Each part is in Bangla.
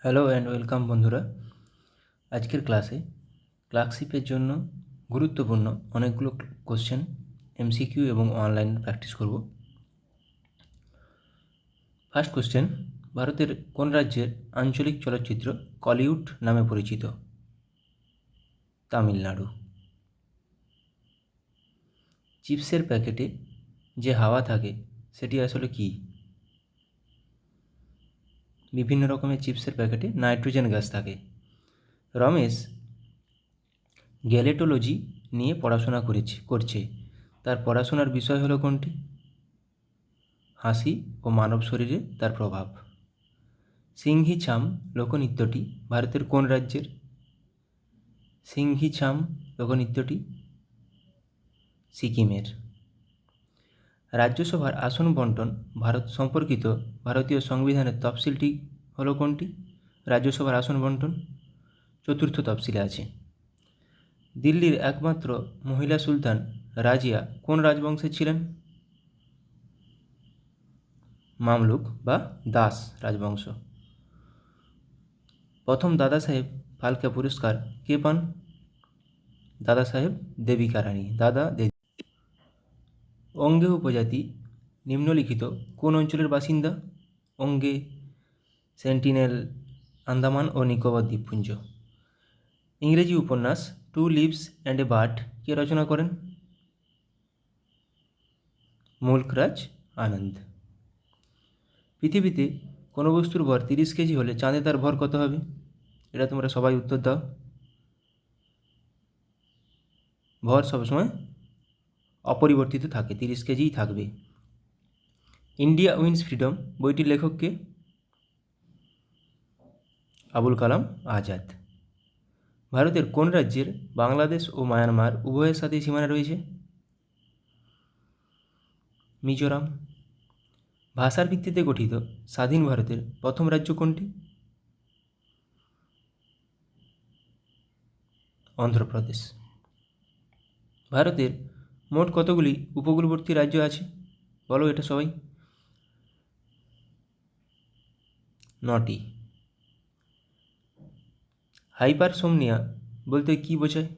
হ্যালো অ্যান্ড ওয়েলকাম বন্ধুরা। আজকের ক্লাসে ক্লার্কশিপের জন্য গুরুত্বপূর্ণ অনেকগুলো কোশ্চেন এমসিকিউ এবং অনলাইন প্র্যাকটিস করব। ফার্স্ট কোশ্চেন, ভারতের কোন রাজ্যের আঞ্চলিক চলচ্চিত্র কলিউড নামে পরিচিত? তামিলনাড়ু। চিপসের প্যাকেটে যে হাওয়া থাকে সেটি আসলে কি? বিভিন্ন রকমের চিপসের প্যাকেটে নাইট্রোজেন গ্যাস থাকে। রমেশ গ্যালেটোলজি নিয়ে পড়াশোনা করছে, তার পড়াশোনার বিষয় হলো কোনটি? হাসি ও মানব শরীরে তার প্রভাব। সিংহি ছাম লোকনৃত্যটি ভারতের কোন রাজ্যের? সিংহি ছাম লোকনৃত্যটি সিকিমের। রাজ্যসভার আসন বন্টন ভারত সম্পর্কিত ভারতীয় সংবিধানের তফসিলটি হলো কোনটি? রাজ্যসভার আসন বন্টন চতুর্থ তফসিলে আছে। দিল্লির একমাত্র মহিলা সুলতান রাজিয়া কোন রাজবংশের ছিলেন? মামলুক বা দাস রাজবংশ। প্রথম দাদা সাহেব ফালকে পুরস্কার কে পান? দাদা সাহেব দেবিকা রানী, দাদা দেবী। অঙ্গে উপজাতি নিম্নলিখিত কোন অঞ্চলের বাসিন্দা? অঙ্গে সেন্টিনেল আন্দামান ও নিকোবর দ্বীপপুঞ্জ। ইংরেজি উপন্যাস two leaves and a bud কে রচনা করেন? মুল্করাজ আনন্দ। পৃথিবীতে কোনো বস্তুর ভর 30 কেজি হলে চাঁদে তার ভর কত হবে? এটা তোমরা সবাই উত্তর দাও। ভর সবসময় অপরিবর্তিত থাকে, 30 কেজিই থাকবে। ইন্ডিয়া উইন্স ফ্রিডম বইটির লেখক কে? আবুল কালাম আজাদ। ভারতের কোন রাজ্যের বাংলাদেশ ও মায়ানমার উভয়ের সাথেই সীমানা রয়েছে? মিজোরাম। ভাষার ভিত্তিতে গঠিত স্বাধীন ভারতের প্রথম রাজ্য কোনটি? অন্ধ্রপ্রদেশ। ভারতের মোট কতগুলি উপকূলবর্তী রাজ্য আছে? বলো এটা সবাই। 9টি। হাইপারসোমনিয়া বলতে কি বোঝায়?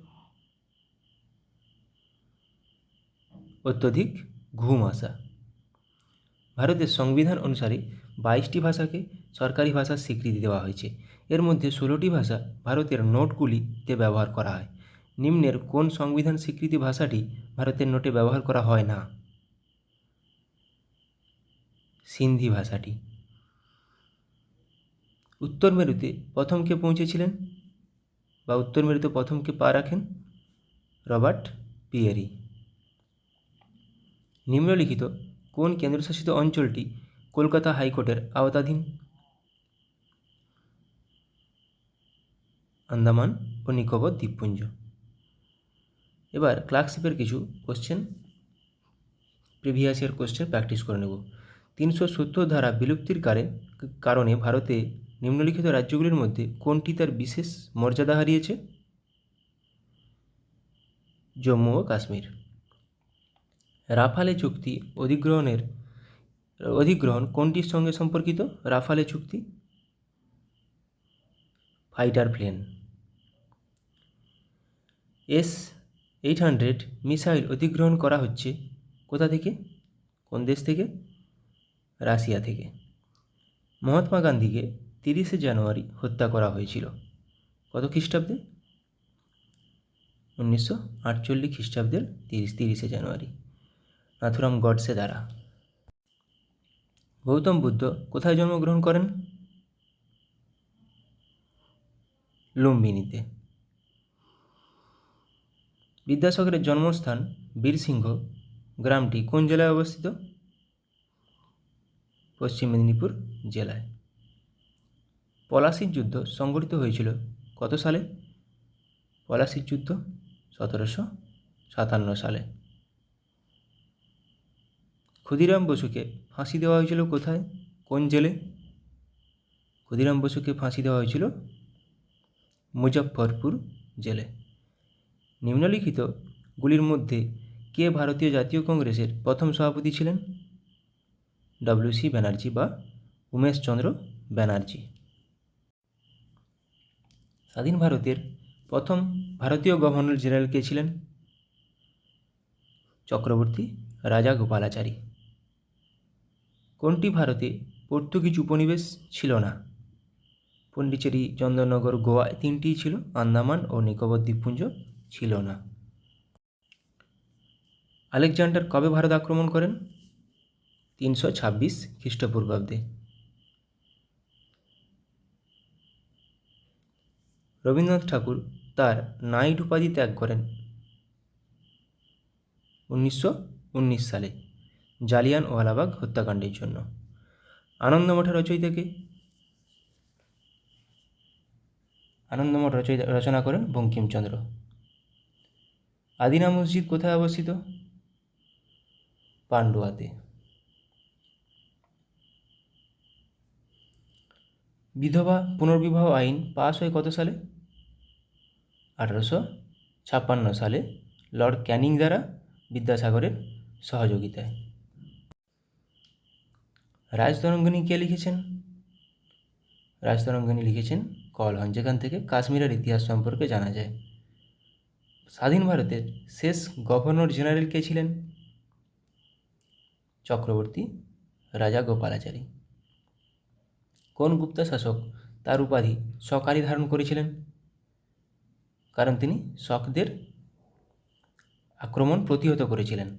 অত্যধিক ঘুম আসা। ভারতের সংবিধান অনুসারে 22টি ভাষাকে সরকারি ভাষার স্বীকৃতি দেওয়া হয়েছে। এর মধ্যে 16টি ভাষা ভারতের নোটগুলিতে ব্যবহার করা হয়। নিম্নের কোন সংবিধান স্বীকৃতি ভাষাটি ভারতের নোটে ব্যবহার করা হয় না? সিন্ধি ভাষাটি। উত্তর মেরুতে প্রথম কে পৌঁছেছিলেন বা উত্তর মেরুতে প্রথম কে পা রাখেন? Robert Peary. নিম্নলিখিত কোন কেন্দ্রশাসিত অঞ্চলটি কলকাতা হাইকোর্টের আওতাধীন? আন্দামান ও নিকোবর দ্বীপপুঞ্জ। এবার ক্লার্কশিপের কিছু question, previous year question practice করে নেব। 370 ধারা বিলুপ্তির কারণে ভারতে নিম্নলিখিত রাজ্যগুলির মধ্যে কোনটি তার বিশেষ মর্যাদা হারিয়েছে? জম্মু ও কাশ্মীর। রাফালে চুক্তি অধিগ্রহণ কোনটির সঙ্গে সম্পর্কিত? রাফালে চুক্তি ফাইটার প্লেন। S-800 মিসাইল অধিগ্রহণ করা হচ্ছে কোথা থেকে? কোন দেশ থেকে? রাশিয়া থেকে। মহাত্মা গান্ধীকে 30শে জানুয়ারি হত্যা করা হয়েছিল কত খ্রিস্টাব্দে? 1948 খ্রিস্টাব্দের 30শে জানুয়ারি নাথুরাম গডসে দ্বারা। গৌতম বুদ্ধ কোথায় জন্মগ্রহণ করেন? লুম্বিনীতে। বিদ্যাসাগরের জন্মস্থান বীরসিংহ গ্রামটি কোন জেলায় অবস্থিত? পশ্চিম মেদিনীপুর জেলায়। পলাশির যুদ্ধ সংঘটিত হয়েছিল কত সালে? পলাশির যুদ্ধ 1757 সালে। ক্ষুদিরাম বসুকে ফাঁসি দেওয়া হয়েছিল কোথায়, কোন জেলে? ক্ষুদিরাম বসুকে ফাঁসি দেওয়া হয়েছিল মুজফ্ফরপুর জেলে। নিম্নলিখিত গুলির মধ্যে কে ভারতীয় জাতীয় কংগ্রেসের প্রথম সভাপতি ছিলেন? WC ব্যানার্জি বা উমেশচন্দ্র ব্যানার্জি। স্বাধীন ভারতের প্রথম ভারতীয় গভর্নর জেনারেল কে ছিলেন? চক্রবর্তী রাজা গোপালাচারী। কোনটি ভারতে পর্তুগিজ উপনিবেশ ছিল না? পন্ডিচেরি, চন্দননগর, গোয়া তিনটিই ছিল, আন্দামান ও নিকোবর দ্বীপপুঞ্জ ছিল না। আলেকজান্ডার কবে ভারত আক্রমণ করেন? 326 খ্রিস্টপূর্বাব্দে। রবীন্দ্রনাথ ঠাকুর তার নাইট উপাধি ত্যাগ করেন 1919 সালে জালিয়ানওয়ালাবাগ হত্যাকাণ্ডের জন্য। আনন্দমঠের রচয়িতা কে? আনন্দমঠ রচনা করেন বঙ্কিমচন্দ্র। আদিনা মসজিদ কোথায় অবস্থিত? পান্ডুয়াতে। বিধবা পুনর্বিবাহ আইন পাস হয় কত সালে? 1856 সালে লর্ড ক্যানিং দ্বারা বিদ্যাসাগরের সহযোগিতায়। রাজতরঙ্গিনী কে লিখেছেন? রাজতরঙ্গিনী লিখেছেন কলহন, যেখান থেকে কাশ্মীরের ইতিহাস সম্পর্কে জানা যায়। স্বাধীন ভারতের শেষ গভর্নর জেনারেল কে ছিলেন? চক্রবর্তী রাজা গোপালাচারী। কোন গুপ্ত শাসক তার উপাধি শকারি ধারণ করেছিলেন? কারণ তিনি শকদের আক্রমণ প্রতিহত করেছিলেন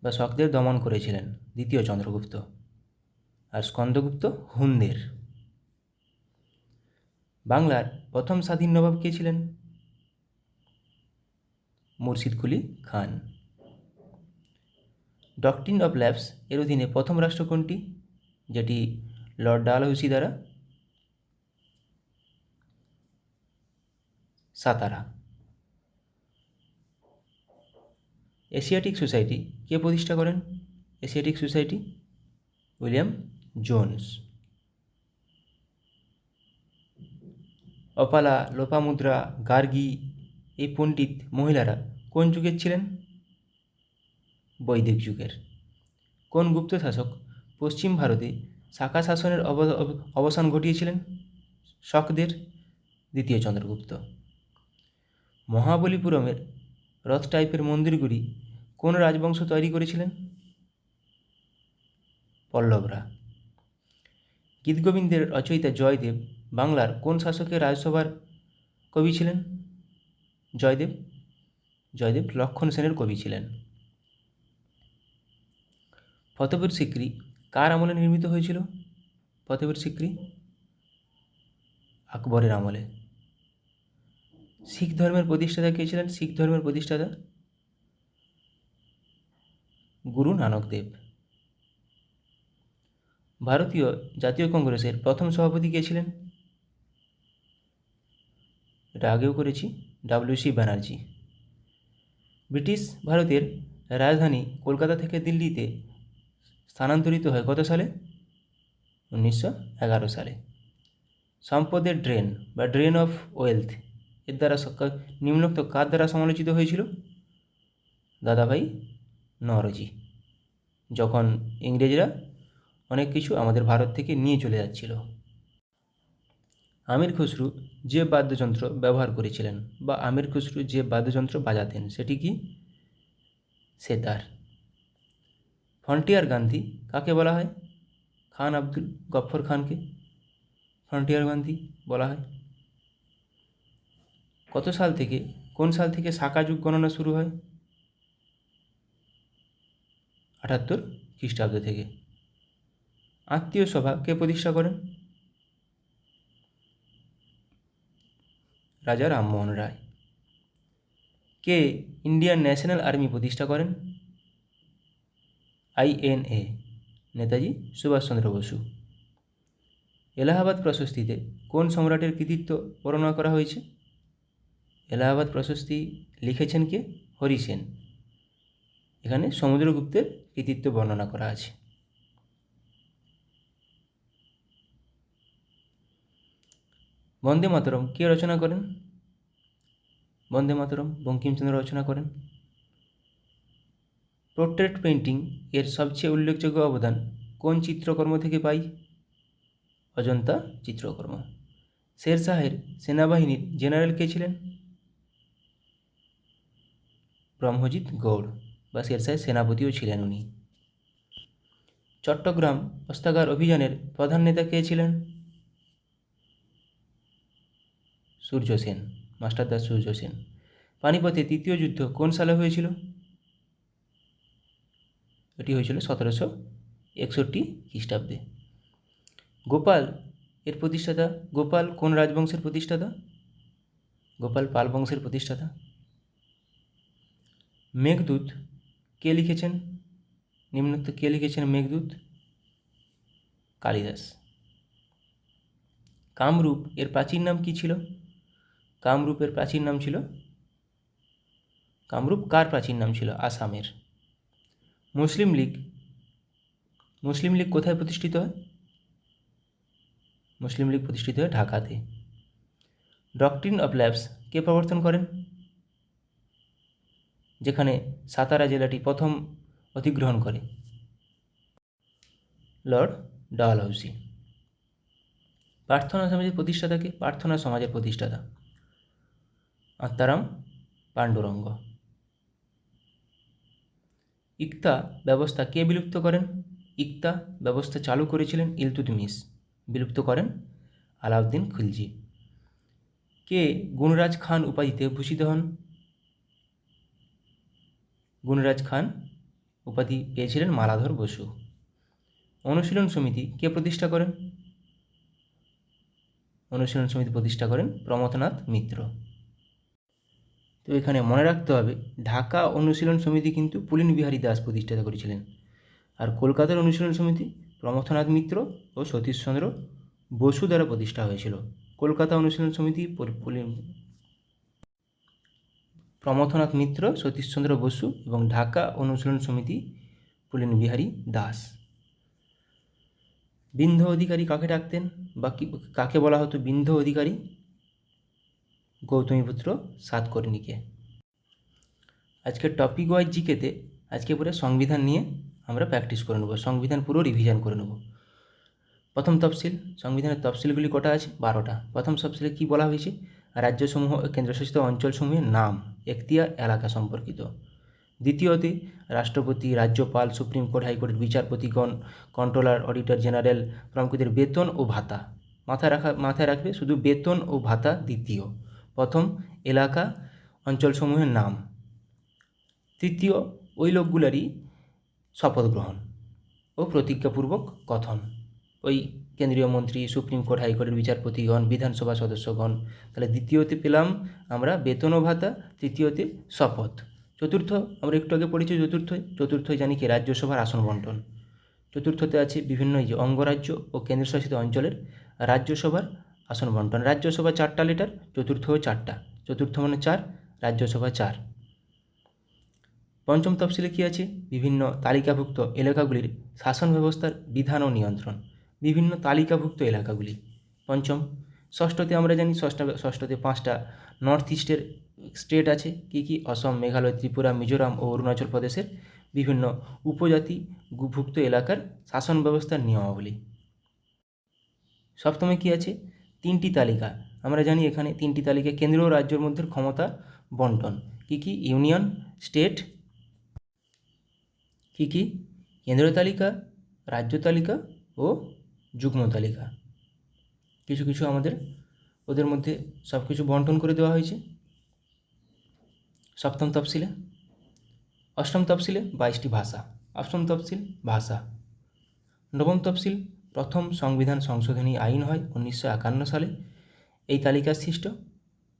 বা শকদের দমন করেছিলেন। দ্বিতীয় চন্দ্রগুপ্ত। আর স্কন্দগুপ্ত হুনদের। বাংলার প্রথম স্বাধীন নবাব কে ছিলেন? মুর্শিদ কুলি খান। ডকট্রিন অফ ল্যাপস এর অধীনে প্রথম রাষ্ট্র কোনটি, যেটি লর্ড ডালহৌসি দ্বারা? সাতারা। এশিয়াটিক সোসাইটি কে প্রতিষ্ঠা করেন? Asiatic society William Jones. Apala, Lopamudra, Gargi এই পণ্ডিত মহিলারা কোন যুগের ছিলেন? বৈদিক যুগের। কোন গুপ্ত শাসক পশ্চিম ভারতে শাকা শাসনের অবসান ঘটিয়েছিলেন? শকদের। দ্বিতীয় চন্দ্রগুপ্ত। মহাবলীপুরমের রথ টাইপের মন্দিরগুলি কোন রাজবংশ তৈরি করেছিলেন? পল্লবরা। গীতগোবিন্দের রচয়িতা জয়দেব বাংলার কোন শাসকের রাজসভার কবি ছিলেন? জয়দেব। জয়দেব লক্ষণ সেনের কবি ছিলেন। ফতেপুর সিক্রি কার আমলে নির্মিত হয়েছিল? ফতেপুর সিক্রি আকবরের আমলে। শিখ ধর্মের প্রতিষ্ঠাতা কে ছিলেন? শিখ ধর্মের প্রতিষ্ঠাতা গুরু নানক দেব। ভারতীয় জাতীয় কংগ্রেসের প্রথম সভাপতি কে ছিলেন? এটা আগেও করেছি, WC ব্যানার্জি। ব্রিটিশ ভারতের রাজধানী কলকাতা থেকে দিল্লিতে স্থানান্তরিত হয় কত সালে? 1911 সালে। সম্পদের ড্রেন বা ড্রেন অফ ওয়েলথ এর দ্বারা নিম্নোক্ত কার দ্বারা সমালোচিত হয়েছিল? দাদাভাই নওরোজি, যখন ইংরেজরা অনেক কিছু আমাদের ভারত থেকে নিয়ে চলে যাচ্ছিল। আমির খসরু যে বাদ্যযন্ত্র ব্যবহার করেছিলেন বা আমির খসরু যে বাদ্যযন্ত্র বাজাতেন সেটি কি? সেতার। ফ্রন্টিয়ার গান্ধী কাকে বলা হয়? খান আব্দুল গফ্ফর খানকে ফ্রন্টিয়ার গান্ধী বলা হয়। কোন সাল থেকে সাকা যুগ গণনা শুরু হয়? 78 খ্রিস্টাব্দ থেকে। আত্মীয় সভা কে প্রতিষ্ঠা করেন? রাজা রামমোহন রায়। কে ইন্ডিয়ান ন্যাশনাল আর্মি প্রতিষ্ঠা করেন? INA নেতাজি সুভাষচন্দ্র বসু। এলাহাবাদ প্রশস্তিতে কোন সম্রাটের কৃতিত্ব বর্ণনা করা হয়েছে? এলাহাবাদ প্রশস্তি লিখেছেন কে? হরি সেন। এখানে সমুদ্রগুপ্তের কৃতিত্ব বর্ণনা করা আছে। বন্দে মাতরম কে রচনা করেন? বন্দে মাতরম বঙ্কিমচন্দ্র রচনা করেন। পোর্ট্রেট পেইন্টিং এর সবচেয়ে উল্লেখযোগ্য অবদান কোন চিত্রকর্ম থেকে পাই? অজন্তা চিত্রকর্ম। শের শাহের সেনাবাহিনীর জেনারেল কে ছিলেন? ব্রহ্মজিৎ গৌড়, বা শের শাহের সেনাপতিও ছিলেন উনি। চট্টগ্রাম অস্ত্রাগার অভিযানের প্রধান নেতা কে ছিলেন? সূর্য সেন, মাস্টারদা সূর্য সেন। পানিপথে তৃতীয় যুদ্ধ কোন সালে হয়েছিল? এটি হয়েছিল 1761 খ্রিস্টাব্দে। গোপাল এর প্রতিষ্ঠাতা, গোপাল কোন রাজবংশের প্রতিষ্ঠাতা? গোপাল পাল বংশের প্রতিষ্ঠাতা। মেঘদূত কে লিখেছেন? নিম্নোক্ত কে লিখেছেন মেঘদূত? কালিদাস। কামরূপ এর প্রাচীন নাম কি ছিল? কামরূপের প্রাচীন নাম ছিল, কামরূপ কার প্রাচীন নাম ছিল? আসামের। মুসলিম লীগ, মুসলিম লীগ কোথায় প্রতিষ্ঠিত হয়? মুসলিম লীগ প্রতিষ্ঠিত হয় ঢাকাতে। ডক্ট্রিন অফ ল্যাবস কে প্রবর্তন করেন? যেখানে সাতারা জেলাটি প্রথম অধিগ্রহণ করে? লর্ড ডালহৌসি। প্রার্থনা সমাজের প্রতিষ্ঠাতাকে? প্রার্থনা সমাজের প্রতিষ্ঠাতা আত্মারাম পাণ্ডুরঙ্গ। ইকতা ব্যবস্থা কে বিলুপ্ত করেন? ইকতা ব্যবস্থা চালু করেছিলেন ইলতুৎমিশ, বিলুপ্ত করেন আলাউদ্দিন খিলজি। কে গুণরাজ খান উপাধিতে ভূষিত হন? গুণরাজ খান উপাধি পেয়েছিলেন মালাধর বসু। অনুশীলন সমিতি কে প্রতিষ্ঠা করেন? অনুশীলন সমিতি প্রতিষ্ঠা করেন প্রমথনাথ মিত্র। তো এখানে মনে রাখতে হবে, ঢাকা অনুশীলন সমিতি কিন্তু পুলিন বিহারী দাস প্রতিষ্ঠা করেছিলেন, আর কলকাতার অনুশীলন সমিতি প্রমথনাথ মিত্র ও সতীশচন্দ্র বসু দ্বারা প্রতিষ্ঠা হয়েছিল। কলকাতা অনুশীলন সমিতি প্রমথনাথ মিত্র, সতীশচন্দ্র বসু, এবং ঢাকা অনুশীলন সমিতি পুলিন বিহারী দাস। বিন্ধ্য অধিকারী কাকে ডাকতেন, বা কাকে বলা হতো বিন্ধ্য অধিকারী? গৌতমীপুত্র সাতকর্ণীকে। আজকের টপিক ওয়াইজ জিকেতে আজকে পুরো সংবিধান নিয়ে আমরা প্র্যাকটিস করে নেব, সংবিধান পুরো রিভিশন করে নেব। প্রথম তফসিল, সংবিধানের তফসিলগুলি কটা আছে? 12টা। প্রথম তফসিলে কী বলা হয়েছে? রাজ্যসমূহ ও কেন্দ্রশাসিত অঞ্চলসমূহের নাম, এখতিয়ার, এলাকা সম্পর্কিত। দ্বিতীয়তে রাষ্ট্রপতি, রাজ্যপাল, সুপ্রিম কোর্ট, হাইকোর্টের বিচারপতিগণ, কন্ট্রোলার, অডিটর জেনারেল প্রমুখদের বেতন ও ভাতা। মাথায় রাখবে শুধু বেতন ও ভাতা দ্বিতীয়। প্রথম এলাকা অঞ্চলসমূহের নাম। তৃতীয় ওই লোকগুলারই শপথ গ্রহণ ও প্রতিজ্ঞাপূর্বক কথন। ওই কেন্দ্রীয় মন্ত্রী, সুপ্রিম কোর্ট, হাইকোর্টের বিচারপতিগণ, বিধানসভা সদস্যগণ। তাহলে দ্বিতীয়তে পেলাম আমরা বেতন ও ভাতা, তৃতীয়তে শপথ। চতুর্থ আমরা একটু আগে পড়েছি চতুর্থই জানি কি? রাজ্যসভার আসন বন্টন। চতুর্থতে আছে বিভিন্ন যে অঙ্গরাজ্য ও কেন্দ্রশাসিত অঞ্চলের রাজ্যসভার আসন বন্টন। রাজ্যসভা 4টা লিটার, চতুর্থও 4টা। চতুর্থ মানে 4, রাজ্যসভা 4। পঞ্চম তফসিলে কী আছে? বিভিন্ন তালিকাভুক্ত এলাকাগুলির শাসন ব্যবস্থার বিধান ও নিয়ন্ত্রণ। বিভিন্ন তালিকাভুক্ত এলাকাগুলি পঞ্চম। ষষ্ঠতে আমরা জানি ষষ্ঠতে 5টা নর্থ ইস্টের স্টেট আছে। কী কী? অসম, মেঘালয়, ত্রিপুরা, মিজোরাম ও অরুণাচল প্রদেশের বিভিন্ন উপজাতি ভুক্ত এলাকার শাসন ব্যবস্থার নিয়মাবলী। সপ্তমে কী আছে? 3টি তালিকা। আমরা জানি এখানে 3টি তালিকা কেন্দ্র ও রাজ্যের মধ্যে ক্ষমতা বন্টন। কী কী? ইউনিয়ন, স্টেট, কী কী? কেন্দ্রীয় তালিকা, রাজ্য তালিকা ও যুগ্ম তালিকা। কিছু কিছু আমাদের ওদের মধ্যে সব কিছু বন্টন করে দেওয়া হয়েছে সপ্তম তফসিলে। অষ্টম তফসিলে 22টি ভাষা। অষ্টম তফসিল ভাষা। নবম তফসিল প্রথম সংবিধান সংশোধনী আইন হয় 1951 সালে, এই তালিকা সৃষ্ট।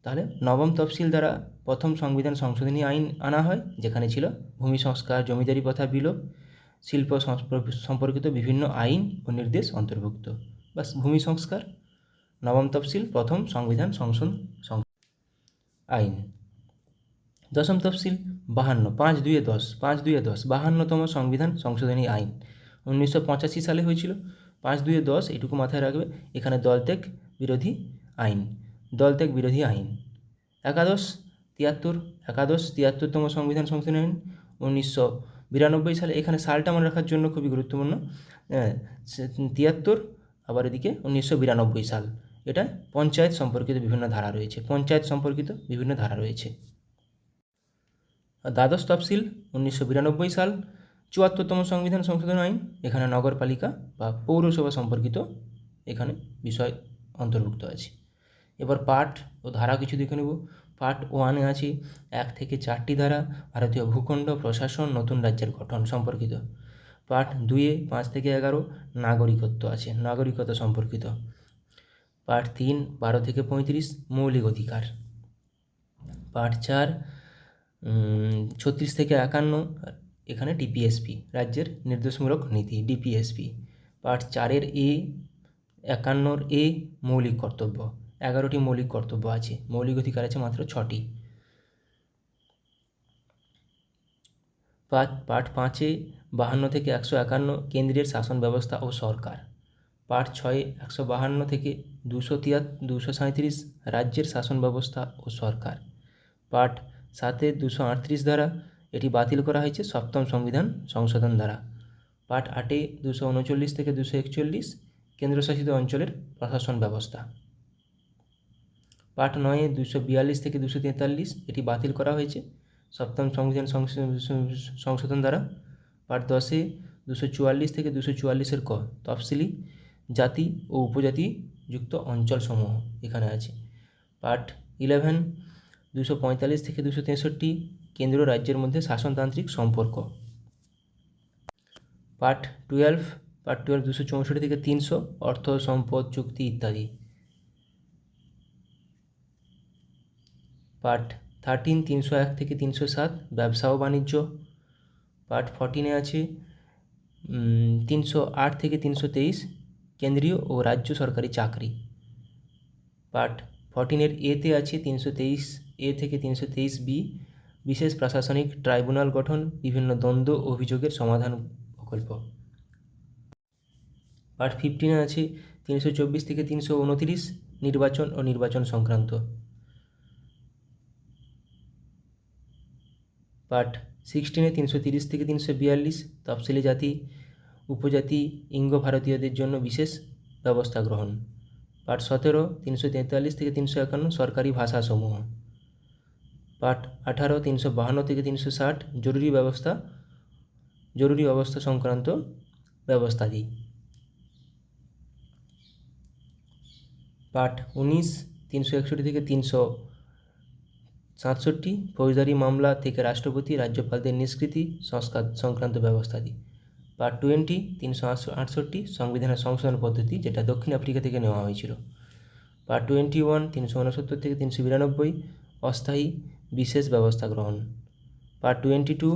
তাহলে নবম তফসিল দ্বারা প্রথম সংবিধান সংশোধনী আইন আনা হয়, যেখানে ছিল ভূমি সংস্কার, জমিদারি প্রথা বিলোপ, শিল্প সম্পর্কিত বিভিন্ন আইন ও নির্দেশ অন্তর্ভুক্ত। বাস, ভূমি সংস্কার। নবম তফসিল প্রথম সংবিধান সংশোধন আইন। দশম তফসিল 52, 5-2-10, 5-2-10 52তম সংবিধান সংশোধনী আইন 1985 সালে হয়েছিল। 5-2-10 এটুকু মাথায় রাখবে। এখানে দলত্যাগ বিরোধী আইন, দলত্যাগ বিরোধী আইন। একাদশ 73তম সংবিধান সংশোধনী আইন 1992 সালে। এখানে সালটা মনে রাখার জন্য খুবই গুরুত্বপূর্ণ। 73, আবার এদিকে 1992 সাল। এটা পঞ্চায়েত সম্পর্কিত বিভিন্ন ধারা রয়েছে, পঞ্চায়েত সম্পর্কিত বিভিন্ন ধারা রয়েছে। দ্বাদশ তফসিল 1992 সাল, 74তম সংবিধান সংশোধন আইন, এখানে নগরপালিকা বা পৌরসভা সম্পর্কিত এখানে বিষয় অন্তর্ভুক্ত আছে। এবার পাঠ ও ধারা কিছু দেখে নেব। পার্ট 1-এ আছে 1 থেকে 4টি ধারা ভারতীয় ভূখণ্ড, প্রশাসন, নতুন রাজ্যের গঠন সম্পর্কিত। পার্ট 2-এ 5 থেকে 11 নাগরিকত্ব আছে, নাগরিকতা সম্পর্কিত। পার্ট 3 12 থেকে 35 মৌলিক অধিকার। পার্ট 4 36 থেকে 51 এখানে ডিপিএসপি, রাজ্যের নির্দেশমূলক নীতি, ডিপিএসপি। পার্ট 4-এর এ, 51-র এ মৌলিক কর্তব্য, 11টি মৌলিক কর্তব্য আছে, মৌলিক অধিকার আছে মাত্র 6টি। পার্ট 5-এ 52 থেকে 151 কেন্দ্রের শাসন ব্যবস্থা ও সরকার। পার্ট 6-এ 152 থেকে 237 রাজ্যের শাসন ব্যবস্থা ও সরকার। পার্ট 7-এ 238 ধারা, এটি বাতিল করা হয়েছে 7ম সংবিধান সংশোধন দ্বারা। পার্ট 8-এ 239 থেকে 241 কেন্দ্রশাসিত অঞ্চলের প্রশাসন ব্যবস্থা। পার্ট 9-এ 242 থেকে 243 এটি বাতিল করা হয়েছে 7ম সংবিধান সংশোধন দ্বারা। পার্ট 10-এ 244 থেকে 244-এর ক তফসিলি জাতি ও উপজাতি যুক্ত অঞ্চলসমূহ এখানে আছে। পার্ট 11 245 থেকে 263 কেন্দ্র রাজ্যের মধ্যে শাসনতান্ত্রিক সম্পর্ক। পার্ট 12 264 থেকে 300 অর্থ সম্পদ চুক্তি ইত্যাদি। পার্ট 13 301 থেকে 307 ব্যবসা ও বাণিজ্য। পার্ট 14-এ আছে 308 থেকে 323 কেন্দ্রীয় ও রাজ্য সরকারি চাকরি। পার্ট 14-এর এতে আছে 323 এ থেকে 323 বি বিশেষ প্রশাসনিক ট্রাইব্যুনাল গঠন, বিভিন্ন দ্বন্দ্ব অভিযোগের সমাধান প্রকল্প। পার্ট 15-এ আছে 324 থেকে 329 নির্বাচন ও নির্বাচন সংক্রান্ত। পার্ট 16-এ 330 থেকে 342 তফসিলি জাতি উপজাতি ইঙ্গ ভারতীয়দের জন্য বিশেষ ব্যবস্থা গ্রহণ। পার্ট 17 343 থেকে 351 সরকারি ভাষাসমূহ। পার্ট 18 352 থেকে 360 জরুরি অবস্থা সংক্রান্ত ব্যবস্থাদি। পার্ট 19 361 থেকে 367 ফৌজদারি মামলা থেকে রাষ্ট্রপতি রাজ্যপালদের নিষ্কৃতি সংস্কার সংক্রান্ত ব্যবস্থাদি। পার্ট 20 368 সংবিধানের সংশোধন পদ্ধতি, যেটা দক্ষিণ আফ্রিকা থেকে নেওয়া হয়েছিল। পার্ট 21 369 থেকে 392 অস্থায়ী বিশেষ ব্যবস্থা গ্রহণ। পার্ট 22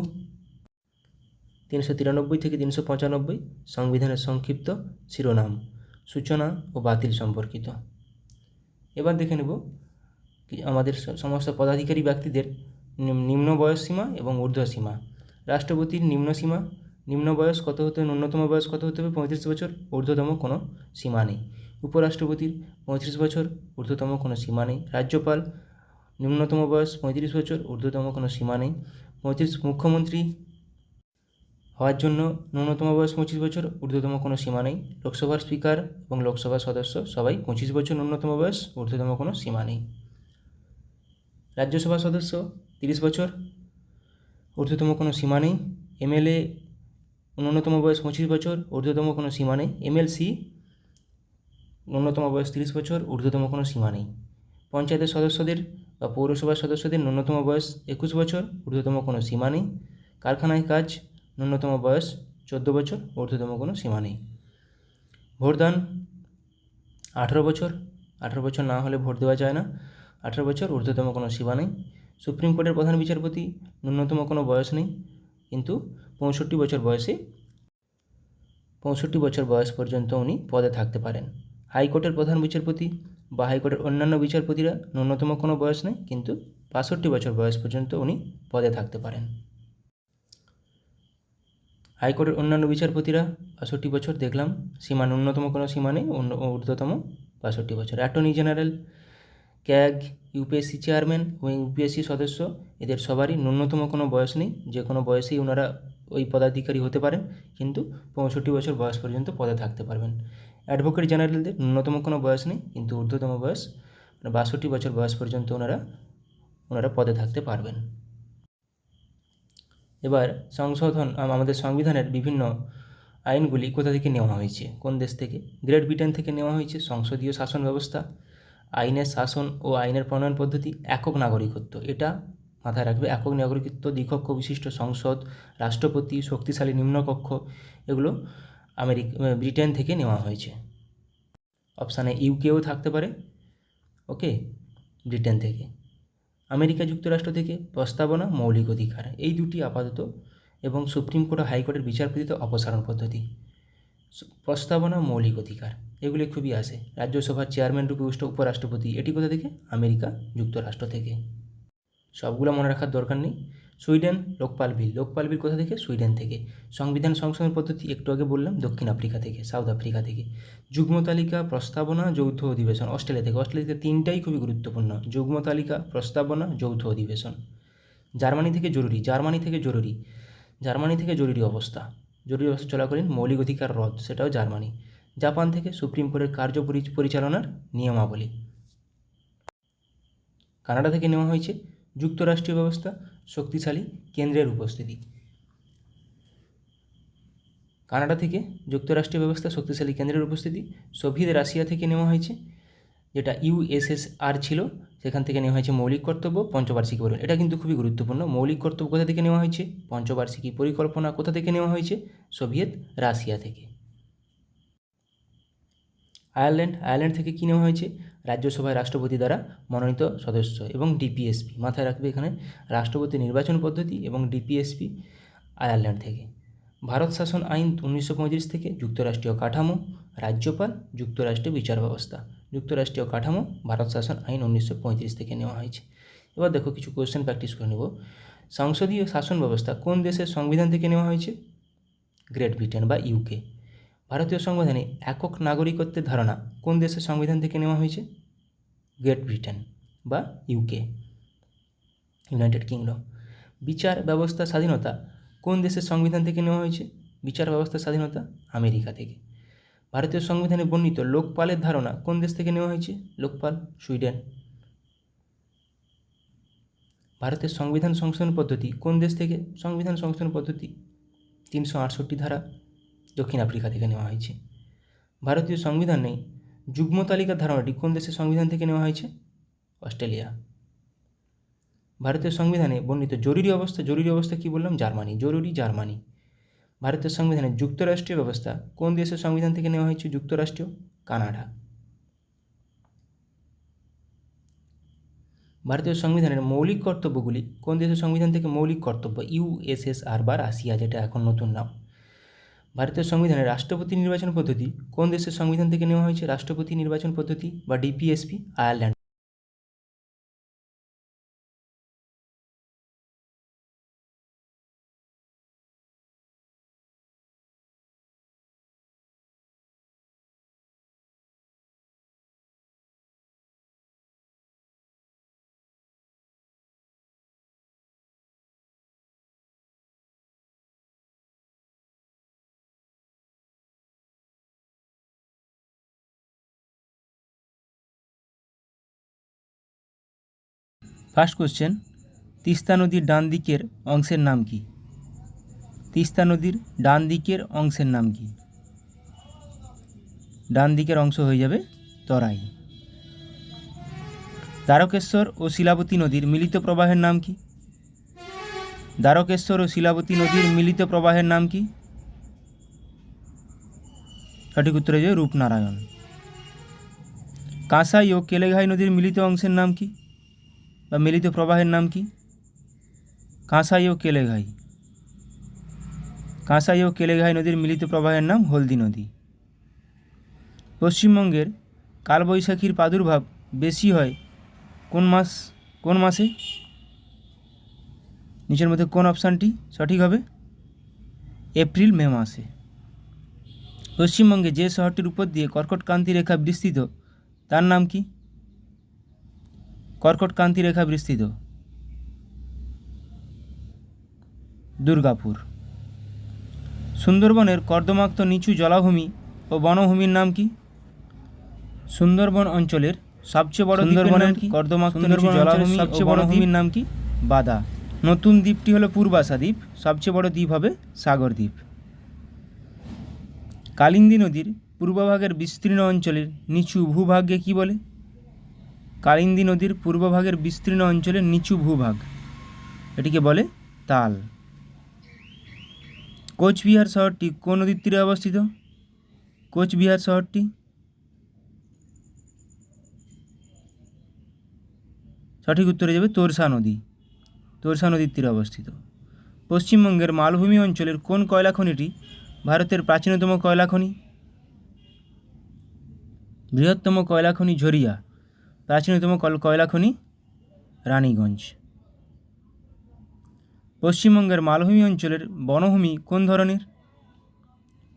393 থেকে 395 সংবিধানের সংক্ষিপ্ত শিরোনাম, সূচনা ও বাতিল সম্পর্কিত। এবার দেখে নেব আমাদের সমস্ত পদাধিকারী ব্যক্তিদের নিম্ন বয়স সীমা এবং ঊর্ধ্ব সীমা। রাষ্ট্রপতির নিম্ন বয়স কত হতে হবে, ন্যূনতম বয়স কত হতে হবে 35 বছর, ঊর্ধ্বতম কোনো সীমা নেই। উপরাষ্ট্রপতির 35 বছর, ঊর্ধ্বতম কোনো সীমা নেই। রাজ্যপাল নিম্নতম বয়স 35 বছর, ঊর্ধ্বতম কোনো সীমা নেই। মুখ্যমন্ত্রী হওয়ার জন্য ন্যূনতম বয়স 25 বছর, ঊর্ধ্বতম কোনো সীমা নেই। লোকসভার স্পিকার এবং লোকসভার সদস্য সবাই 25 বছর ন্যূনতম বয়স, ঊর্ধ্বতম কোনো সীমা নেই। রাজ্যসভার সদস্য 30 বছর, ঊর্ধ্বতম কোনো সীমা নেই। এমএলএ ন্যূনতম বয়স 25 বছর, ঊর্ধ্বতম কোনো সীমা নেই। এমএলসি ন্যূনতম বয়স 30 বছর, ঊর্ধ্বতম কোনো সীমা নেই। পঞ্চায়েতের সদস্যদের বা পৌরসভার সদস্যদের ন্যূনতম বয়স 21 বছর, ঊর্ধ্বতম কোনো সীমা নেই। কারখানায় কাজ ন্যূনতম বয়স 14 বছর, ঊর্ধ্বতম কোনো সীমা নেই। ভোটদান 18 বছর, 18 বছর না হলে ভোট দেওয়া যায় না। 18 বছর, ঊর্ধ্বতম কোনো সীমা নেই। সুপ্রিম কোর্টের প্রধান বিচারপতি ন্যূনতম কোনো বয়স নেই, কিন্তু 65 বছর বয়স পর্যন্ত উনি পদে থাকতে পারেন। হাইকোর্টের প্রধান বিচারপতি বা হাইকোর্টের অন্যান্য বিচারপতিরা ন্যূনতম কোনো বয়স নেই, কিন্তু 65 বছর বয়স পর্যন্ত উনি পদে থাকতে পারেন। হাইকোর্টের অন্যান্য বিচারপতিরা 65 বছর, দেখলাম সীমা ন্যূনতম কোনো সীমা নেই, ঊর্ধ্বতম 65 বছর। Attorney general, CAG, UPSC chairman এবং ইউপিএসসি সদস্য, এদের সবারই ন্যূনতম কোনো বয়স নেই, যে কোনো বয়সেই ওনারা ওই পদাধিকারী হতে পারেন, কিন্তু 65 বছর বয়স পর্যন্ত পদে থাকতে পারবেন। অ্যাডভোকেট জেনারেলদের ন্যূনতম কোনো বয়স নেই, কিন্তু ঊর্ধ্বতম বয়স 62 বছর বয়স পর্যন্ত ওনারা পদে থাকতে পারবেন। এবার সংশোধন আমাদের সংবিধানের বিভিন্ন আইনগুলি কোথা থেকে নেওয়া হয়েছে, কোন দেশ থেকে? গ্রেট ব্রিটেন থেকে নেওয়া হয়েছে। সংসদীয় শাসন ব্যবস্থা, আইনের শাসন ও আইনের প্রণয়ন পদ্ধতি, একক নাগরিকত্ব, এটা মাথায় রাখবে। একক নাগরিকত্ব, দ্বিকক্ষ বিশিষ্ট সংসদ, রাষ্ট্রপতি, শক্তিশালী নিম্নকক্ষ, এগুলো ব্রিটেন থেকে নেওয়া হয়েছে। অপশানে ইউকেও থাকতে পারে, ওকে, ব্রিটেন থেকে। আমেরিকা যুক্তরাষ্ট্র থেকে প্রস্তাবনা, মৌলিক অধিকার, এই দুটি আপাতত, এবং সুপ্রিম কোর্ট ও হাইকোর্টের বিচারপতিতে অপসারণ পদ্ধতি। প্রস্তাবনা, মৌলিক অধিকার, এগুলি খুবই আসে। রাজ্যসভার চেয়ারম্যান রূপে উপরাষ্ট্রপতি, এটি কোথা থেকে? আমেরিকা যুক্তরাষ্ট্র থেকে। সবগুলো মনে রাখার দরকার নেই। সুইডেন লোকপাল বিল কোথা থেকে? সুইডেন থেকে। সংবিধান সংশোধন পদ্ধতি একটু আগে বললাম, দক্ষিণ আফ্রিকা থেকে, সাউথ আফ্রিকা থেকে। যুগ্ম তালিকা, প্রস্তাবনা, যৌথ অধিবেশন, অস্ট্রেলিয়া থেকে। অস্ট্রেলিয়া থেকে তিনটাই খুবই গুরুত্বপূর্ণ, যুগ্ম তালিকা, প্রস্তাবনা, যৌথ অধিবেশন। জার্মানি থেকে জরুরি অবস্থা চলাকালীন মৌলিক অধিকার রদ, সেটাও জার্মানি। জাপান থেকে সুপ্রিম কোর্টের কার্য পরিচালনার নিয়মাবলী। কানাডা থেকে নেওয়া হয়েছে যুক্তরাষ্ট্রীয় ব্যবস্থা, শক্তিশালী কেন্দ্রের উপস্থিতি। কানাডা থেকে যুক্তরাষ্ট্রীয় ব্যবস্থা, শক্তিশালী কেন্দ্রের উপস্থিতি। সোভিয়েত রাশিয়া থেকে নেওয়া হয়েছে, যেটা ইউএসএসআর ছিল, সেখান থেকে নেওয়া হয়েছে মৌলিক কর্তব্য, পঞ্চবার্ষিকী পরিকল্পনা। এটা কিন্তু খুবই গুরুত্বপূর্ণ। মৌলিক কর্তব্য কোথা থেকে নেওয়া হয়েছে? পঞ্চবার্ষিকী পরিকল্পনা কোথা থেকে নেওয়া হয়েছে? সোভিয়েত রাশিয়া থেকে। আয়ারল্যান্ড থেকে কী নেওয়া হয়েছে? রাজ্যসভায় রাষ্ট্রপতি দ্বারা মনোনীত সদস্য এবং ডিপিএসপি। মাথায় রাখবে এখানে রাষ্ট্রপতি নির্বাচন পদ্ধতি এবং ডিপিএসপি আয়ারল্যান্ড থেকে। ভারত শাসন আইন 1935 থেকে। যুক্তরাষ্ট্রীয় কাঠামো, রাজ্যপাল, যুক্তরাষ্ট্রীয় বিচার ব্যবস্থা। যুক্তরাষ্ট্রীয় কাঠামো, ভারত শাসন আইন 1935 থেকে নেওয়া হয়েছে। এবার দেখো কিছু কোয়েশ্চেন প্র্যাকটিস করে নেব। সংসদীয় শাসন ব্যবস্থা কোন দেশের সংবিধান থেকে নেওয়া হয়েছে? গ্রেট ব্রিটেন বা ইউকে। ভারতীয় সংবিধানে একক নাগরিকত্বের ধারণা কোন দেশের সংবিধান থেকে নেওয়া হয়েছে? গ্রেট ব্রিটেন বা ইউকে, ইউনাইটেড কিংডম। বিচার ব্যবস্থা স্বাধীনতা কোন দেশের সংবিধান থেকে নেওয়া হয়েছে? বিচার ব্যবস্থা স্বাধীনতা, আমেরিকা থেকে। ভারতীয় সংবিধানে বর্ণিত লোকপালের ধারণা কোন দেশ থেকে নেওয়া হয়েছে? লোকপাল, সুইডেন। ভারতের সংবিধান সংশোধন পদ্ধতি কোন দেশ থেকে? সংবিধান সংশোধন পদ্ধতি 368 ধারা, দক্ষিণ আফ্রিকা থেকে নেওয়া হয়েছে। ভারতীয় সংবিধানে যুগ্ম তালিকার ধারণাটি কোন দেশের সংবিধান থেকে নেওয়া হয়েছে? অস্ট্রেলিয়া। ভারতীয় সংবিধানে বর্ণিত জরুরি অবস্থা কী বললাম? জার্মানি। ভারতীয় সংবিধানে যুক্তরাষ্ট্রীয় ব্যবস্থা কোন দেশের সংবিধান থেকে নেওয়া হয়েছে? যুক্তরাষ্ট্রীয়, কানাডা। ভারতীয় সংবিধানের মৌলিক কর্তব্যগুলি কোন দেশের সংবিধান থেকে? মৌলিক কর্তব্য, ইউএসএসআর বা রাশিয়া, যেটা এখন নতুন নাম। ভারতীয় সংবিধানের রাষ্ট্রপতি নির্বাচন পদ্ধতি কোন দেশের সংবিধান থেকে নেওয়া হয়েছে? রাষ্ট্রপতি নির্বাচন পদ্ধতি বা DPSP, Ireland. First question, Teesta নদীর ডান দিকের অংশের নাম কি? তিস্তা নদীর ডান দিকের অংশের নাম কি? ডান দিকের অংশ হয়ে যাবে তরাই। দ্বারকেশ্বর ও শিলাবতী নদীর মিলিত প্রবাহের নাম কি? দ্বারকেশ্বর ও শিলাবতী নদীর মিলিত প্রবাহের নাম কি? সঠিক উত্তর হয়ে যাবে রূপনারায়ণ। কাঁসাই ও কেলেঘাই নদীর মিলিত অংশের নাম কি বা মিলিত প্রবাহের নাম কি? কাঁসাই ও কেলেঘাই নদীর মিলিত প্রবাহের নাম হলদি নদী। পশ্চিমবঙ্গের কালবৈশাখীর প্রাদুর্ভাব বেশি হয় কোন মাসে? নিচের মধ্যে কোন অপশানটি সঠিক হবে? এপ্রিল মে মাসে। পশ্চিমবঙ্গে যে শহরটির উপর দিয়ে কর্কটক্রান্তি রেখা বিস্তৃত তার নাম কি? কর্কটক্রান্তি রেখা বিস্তৃত, দুর্গাপুর। সুন্দরবনের কর্দমাক্ত নিচু জলাভূমি ও বনভূমির নাম কি? সুন্দরবন অঞ্চলের সবচেয়ে বড় সুন্দরবনের কর্দমাক্ত জলাভূমি সবচেয়ে বড় দ্বীপের নাম কি? বাদা। নতুন দ্বীপটি হলো পূর্বাশা দ্বীপ, সবচেয়ে বড় দ্বীপ হবে সাগর দ্বীপ। কালিন্দী নদীর পূর্বভাগের বিস্তীর্ণ অঞ্চলের নিচু ভূভাগকে কি বলে? কালিন্দী নদীর পূর্বভাগের বিস্তীর্ণ অঞ্চলের নিচু ভূভাগ এটিকে বলে তাল। কোচবিহার শহরটি কোন নদীর তীরে অবস্থিত? কোচবিহার শহরটি সঠিক উত্তরে যাবে তোরসা নদী, তোরসা নদীর তীরে অবস্থিত। পশ্চিমবঙ্গের মালভূমি অঞ্চলের কোন কয়লা খনিটি ভারতের প্রাচীনতম কয়লা খনি? বৃহত্তম কয়লা খনি ঝরিয়া, প্রাচীনতম কয়লা খনি রানীগঞ্জ। পশ্চিমবঙ্গের মালভূমি অঞ্চলের বনভূমি কোন ধরনের?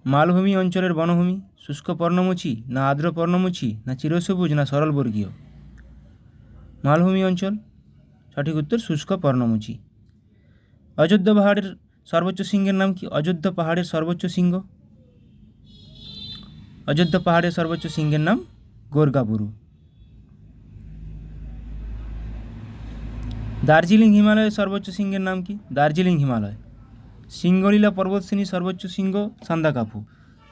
মালভূমি অঞ্চলের বনভূমি শুষ্ক পর্ণমোচী না আর্দ্র পর্ণমোচী না চিরসবুজ না সরলবর্গীয়? মালভূমি অঞ্চল, সঠিক উত্তর শুষ্ক পর্ণমোচী। অযোধ্যা পাহাড়ের সর্বোচ্চ শৃঙ্গের নাম কি? অযোধ্যা পাহাড়ের সর্বোচ্চ শৃঙ্গ, অযোধ্যা পাহাড়ের সর্বোচ্চ শৃঙ্গের নাম গোরগাবুরু। দার্জিলিং হিমালয়ের সর্বোচ্চ শৃঙ্গের নাম কি? দার্জিলিং হিমালয়। সিঙ্গলীলা পর্বতশ্রেণীর সর্বোচ্চ শৃঙ্গ সান্দাকাফু।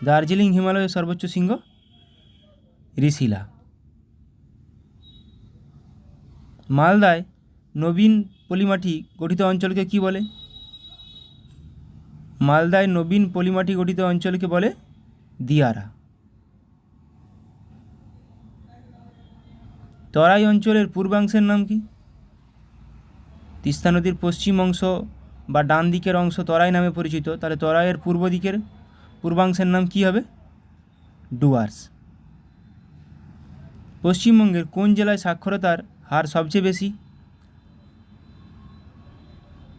দার্জিলিং হিমালয়ের সর্বোচ্চ শৃঙ্গ ঋষিলা। মালদায় নবীন পলিমাটি গঠিত অঞ্চলকে কি বলে? মালদায় নবীন পলিমাটি গঠিত অঞ্চলকে বলে দিয়ারা। তরাই অঞ্চলের পূর্বাংশের নাম কি? তিস্তা নদীর পশ্চিম অংশ বা ডান দিকের অংশ তরাই নামে পরিচিত, তাহলে তরাইয়ের পূর্ব দিকের পূর্বাংশের নাম কি হবে? ডুয়ার্স। পশ্চিমবঙ্গের কোন জেলায় সাক্ষরতার হার সবচেয়ে বেশি?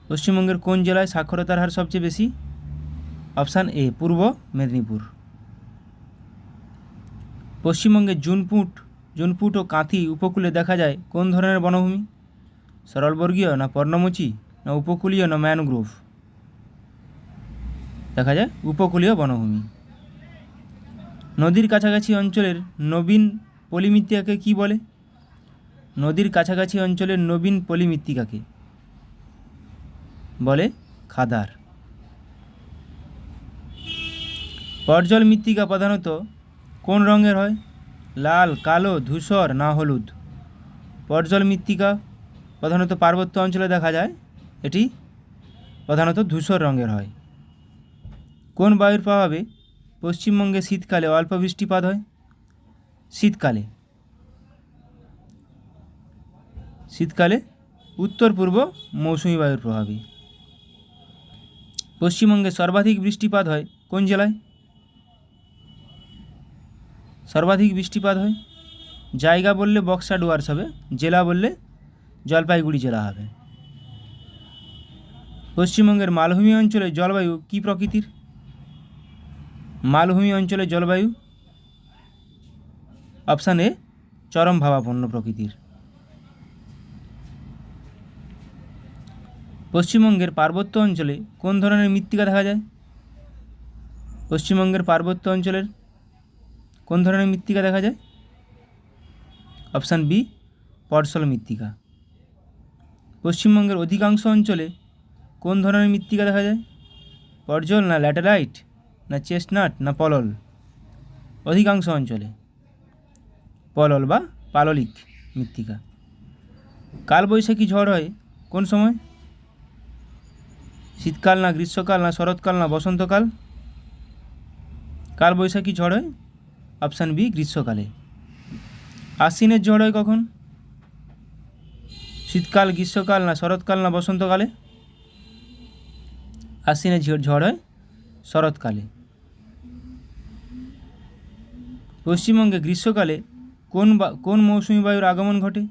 পশ্চিমবঙ্গের কোন জেলায় সাক্ষরতার হার সবচেয়ে বেশি? অপশান এ পূর্ব মেদিনীপুর। পশ্চিমবঙ্গের জুনপুট ও কাঁথি উপকূলে দেখা যায় কোন ধরনের বনভূমি? সরলবর্গীয় না পর্ণমোচী না উপকূলীয় না ম্যানগ্রোভ? দেখা যায় উপকূলীয় বনভূমি। নদীর কাছাকাছি অঞ্চলের নবীন পলিমৃত্তিকাকে কি বলে? নদীর কাছাকাছি অঞ্চলের নবীন পলিমৃত্তিকাকে বলে খাদার। পর্জল মৃত্তিকা প্রধানত কোন রঙের হয়? লাল, কালো, ধূসর না হলুদ? পর্জল মৃত্তিকা প্রধানত পার্বত্য অঞ্চলে দেখা যায়, এটি প্রধানত ধূসর রঙের হয়। কোন বায়ুর প্রভাবে পশ্চিমবঙ্গে শীতকালে অল্প বৃষ্টিপাত হয়? শীতকালে উত্তর পূর্ব মৌসুমী বায়ুর প্রভাবে। পশ্চিমবঙ্গে সর্বাধিক বৃষ্টিপাত হয় কোন জেলায়? সর্বাধিক বৃষ্টিপাত হয়, জায়গা বললে বক্সা ডুয়ার্স হবে, জেলা বললে জলপাইগুড়ি জেলা হবে। পশ্চিমবঙ্গের মালভূমি অঞ্চলে জলবায়ু কী প্রকৃতির? মালভূমি অঞ্চলের জলবায়ু অপশান এ চরম ভাবাপন্ন প্রকৃতির। পশ্চিমবঙ্গের পার্বত্য অঞ্চলে কোন ধরনের মৃত্তিকা দেখা যায়? পশ্চিমবঙ্গের পার্বত্য অঞ্চলের কোন ধরনের মৃত্তিকা দেখা যায়? অপশান বি পর্সল মৃত্তিকা। পশ্চিমবঙ্গের অধিকাংশ অঞ্চলে কোন ধরনের মৃত্তিকা দেখা যায়? পর্জল না ল্যাটেরাইট না চেস্টনাট না পলল? অধিকাংশ অঞ্চলে পলল বা পাললিক মৃত্তিকা। কালবৈশাখী ঝড় হয় কোন সময়? শীতকাল না গ্রীষ্মকাল না শরৎকাল না বসন্তকাল? কালবৈশাখী ঝড় হয় অপশান বি গ্রীষ্মকালে। আশ্বিনের ঝড় হয় কখন? শীতকাল, গ্রীষ্মকাল না শরৎকাল না বসন্তকালে? আশ্বিনের ঝড় হয় শরৎকালে। পশ্চিমবঙ্গে গ্রীষ্মকালে কোন মৌসুমী বায়ুর আগমন ঘটে?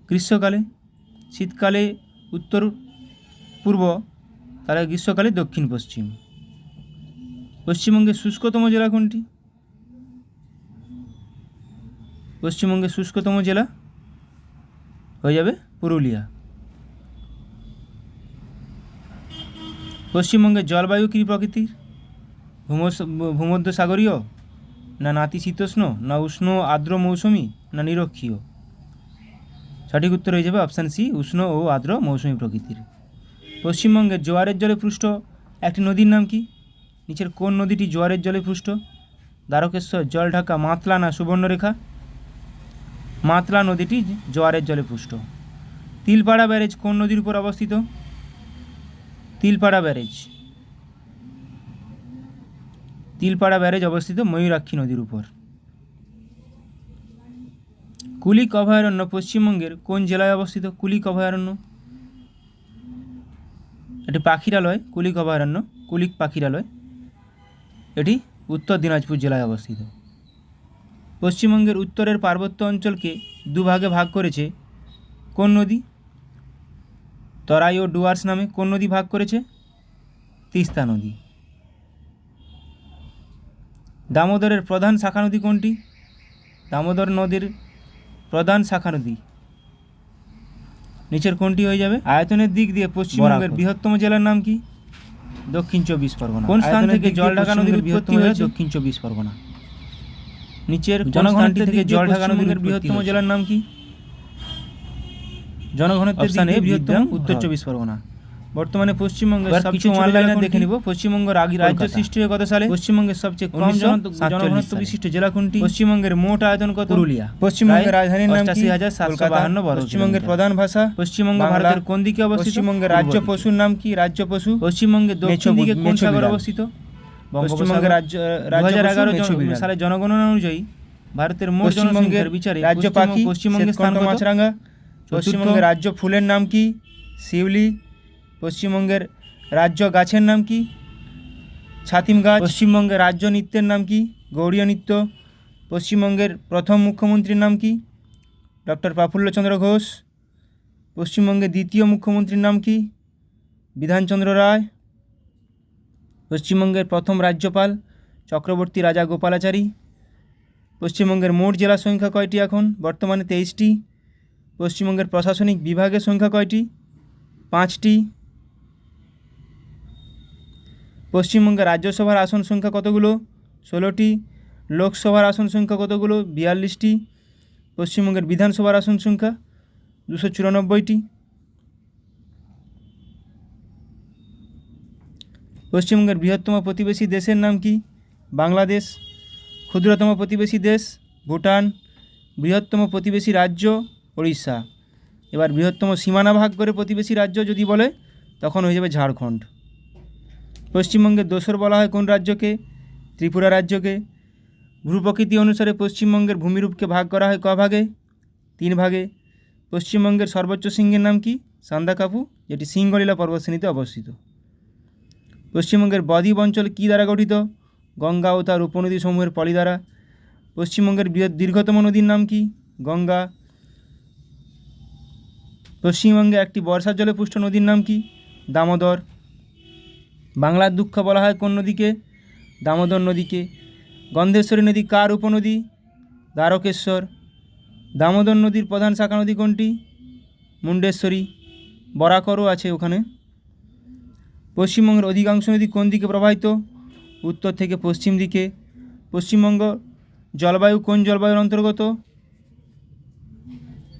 গ্রীষ্মকালে। শীতকালে উত্তর পূর্ব, তাহলে গ্রীষ্মকালে দক্ষিণ পশ্চিম। পশ্চিমবঙ্গের শুষ্কতম জেলা কোনটি? পশ্চিমবঙ্গের শুষ্কতম জেলা হয়ে যাবে পুরুলিয়া। পশ্চিমবঙ্গের জলবায়ু কী প্রকৃতির? ভূমধ্যসাগরীয়, না নাতিশীতোষ্ণ, না উষ্ণ আর্দ্র মৌসুমি, না নিরক্ষীয়? সঠিক উত্তর হয়ে যাবে অপশান সি, উষ্ণ ও আর্দ্র মৌসুমি প্রকৃতির। পশ্চিমবঙ্গের জোয়ারের জলে পুষ্ট একটি নদীর নাম কি? নিচের কোন নদীটি জোয়ারের জলে পুষ্ট? দ্বারকেশ্বর, জলঢাকা, মাতলা না সুবর্ণরেখা? মাতলা নদীটি জোয়ারের জলে পুষ্ট। তিলপাড়া ব্যারেজ কোন নদীর উপর অবস্থিত? তিলপাড়া ব্যারেজ অবস্থিত ময়ূরাক্ষী নদীর উপর। কুলিক অভয়ারণ্য পশ্চিমবঙ্গের কোন জেলায় অবস্থিত? কুলিক অভয়ারণ্য এটি পাখিরালয়। কুলিক অভয়ারণ্য, কুলিক পাখিরালয়, এটি উত্তর দিনাজপুর জেলায় অবস্থিত। পশ্চিমবঙ্গের উত্তরের পার্বত্য অঞ্চলকে দুভাগে ভাগ করেছে কোন নদী? তরাই ও ডুয়ার্স নামে। কোন নদী ভাগ করেছে? তিস্তা নদী। দামোদরের প্রধান শাখা নদী কোনটি? দামোদর নদীর প্রধান শাখা নদী নিচের কোনটি হয়ে যাবে? আয়তনের দিক দিয়ে পশ্চিমবঙ্গের বৃহত্তম জেলার নাম কি? দক্ষিণ চব্বিশ পরগনা। কোন স্থান থেকে জলঢাকা নদীর উৎপত্তি হয়েছে? দক্ষিণ চব্বিশ পরগনা। নিচের জনঘনত্ব থেকে জলঢাকা নদীর বৃহত্তম জেলার নাম কি? জনঘনত্বের দিক দিয়ে বৃহত্তম উত্তর চব্বিশ পরগনা। বর্তমানে পশ্চিমবঙ্গের সবচেয়ে অনলাইনে দেখে নিব পশ্চিমবঙ্গ রাজ্য সৃষ্টি হয় কত সালে? পশ্চিমবঙ্গের সবচেয়ে কম জনঘনত্ব বিশিষ্ট জেলা কোনটি? পশ্চিমবঙ্গের মোট আয়তন কত? পুরুলিয়া। পশ্চিমবঙ্গের রাজধানীর নাম কি? ৮৭৭২ বর্গ। পশ্চিমবঙ্গের প্রধান ভাষা? পশ্চিমবঙ্গ। ভারতের কোন দিকে অবস্থিত? পশ্চিমবঙ্গের রাজ্য পশুর নাম কি? রাজ্য পশু। পশ্চিমবঙ্গের দক্ষিণ দিকে কোন সাগর অবস্থিত? বঙ্গোপসাগর। ২০১১ সালে জনগণনা অনুযায়ী ভারতের মোট জনসংখ্যার বিচারে রাজ্য পাখি পশ্চিমবঙ্গের স্থান মাছরাঙা। পশ্চিমবঙ্গের রাজ্য ফুলের নাম কি? শিউলি। পশ্চিমবঙ্গের রাজ্য গাছের নাম কি? ছাতিম গাছ। পশ্চিমবঙ্গের রাজ্য নৃত্যের নাম কি? গৌড়ীয় নৃত্য। পশ্চিমবঙ্গের প্রথম মুখ্যমন্ত্রীর নাম কি? ডক্টর প্রফুল্লচন্দ্র ঘোষ। পশ্চিমবঙ্গের দ্বিতীয় মুখ্যমন্ত্রীর নাম কি? বিধানচন্দ্র রায়। পশ্চিমবঙ্গের প্রথম রাজ্যপাল চক্রবর্তী রাজা গোপালাচারী। পশ্চিমবঙ্গের মোট জেলার সংখ্যা কয়টি এখন? বর্তমানে 23টি। পশ্চিমবঙ্গের প্রশাসনিক বিভাগের সংখ্যা কয়টি? 5টি। পশ্চিমবঙ্গের রাজ্যসভার আসন সংখ্যা কতগুলো? 16টি। লোকসভার আসন সংখ্যা কতগুলো? 42টি। পশ্চিমবঙ্গের বিধানসভার আসন সংখ্যা 294টি। পশ্চিমবঙ্গের বৃহত্তম প্রতিবেশী দেশের নাম কি? বাংলাদেশ। ক্ষুদ্রতম প্রতিবেশী দেশ ভুটান। বৃহত্তম প্রতিবেশী রাজ্য ওড়িশা। এবার বৃহত্তম সীমানা ভাগ করে প্রতিবেশী রাজ্য যদি বলে তখন হয়ে যাবে ঝাড়খণ্ড। পশ্চিমবঙ্গের দোসর বলা হয় কোন রাজ্যকে? ত্রিপুরা রাজ্যকে। ভূপ্রকৃতি অনুসারে পশ্চিমবঙ্গের ভূমিরূপকে ভাগ করা হয় ক ভাগে? 3 ভাগে। পশ্চিমবঙ্গের সর্বোচ্চ শৃঙ্গের নাম কি? সান্দাকাফু, যেটি সিঙ্গলীলা পর্বতশ্রেণীতে অবস্থিত। পশ্চিমবঙ্গের বদ্বীপ অঞ্চল কী দ্বারা গঠিত? গঙ্গা ও তার উপনদী সমূহের পলি দ্বারা। পশ্চিমবঙ্গের দীর্ঘতম নদীর নাম কি? গঙ্গা। পশ্চিমবঙ্গে একটি বর্ষার জলে পুষ্ট নদীর নাম কি? দামোদর। বাংলার দুঃখ বলা হয় কোন নদীকে? দামোদর নদীকে। গন্ধেশ্বরী নদী কার উপনদী? দ্বারকেশ্বর। দামোদর নদীর প্রধান শাখা নদী কোনটি? মুন্ডেশ্বরী। বরাকরও আছে ওখানে। পশ্চিমবঙ্গের অধিকাংশ নদী কোন দিকে প্রবাহিত? উত্তর থেকে পশ্চিম দিকে। পশ্চিমবঙ্গ জলবায়ু কোন জলবায়ুর অন্তর্গত?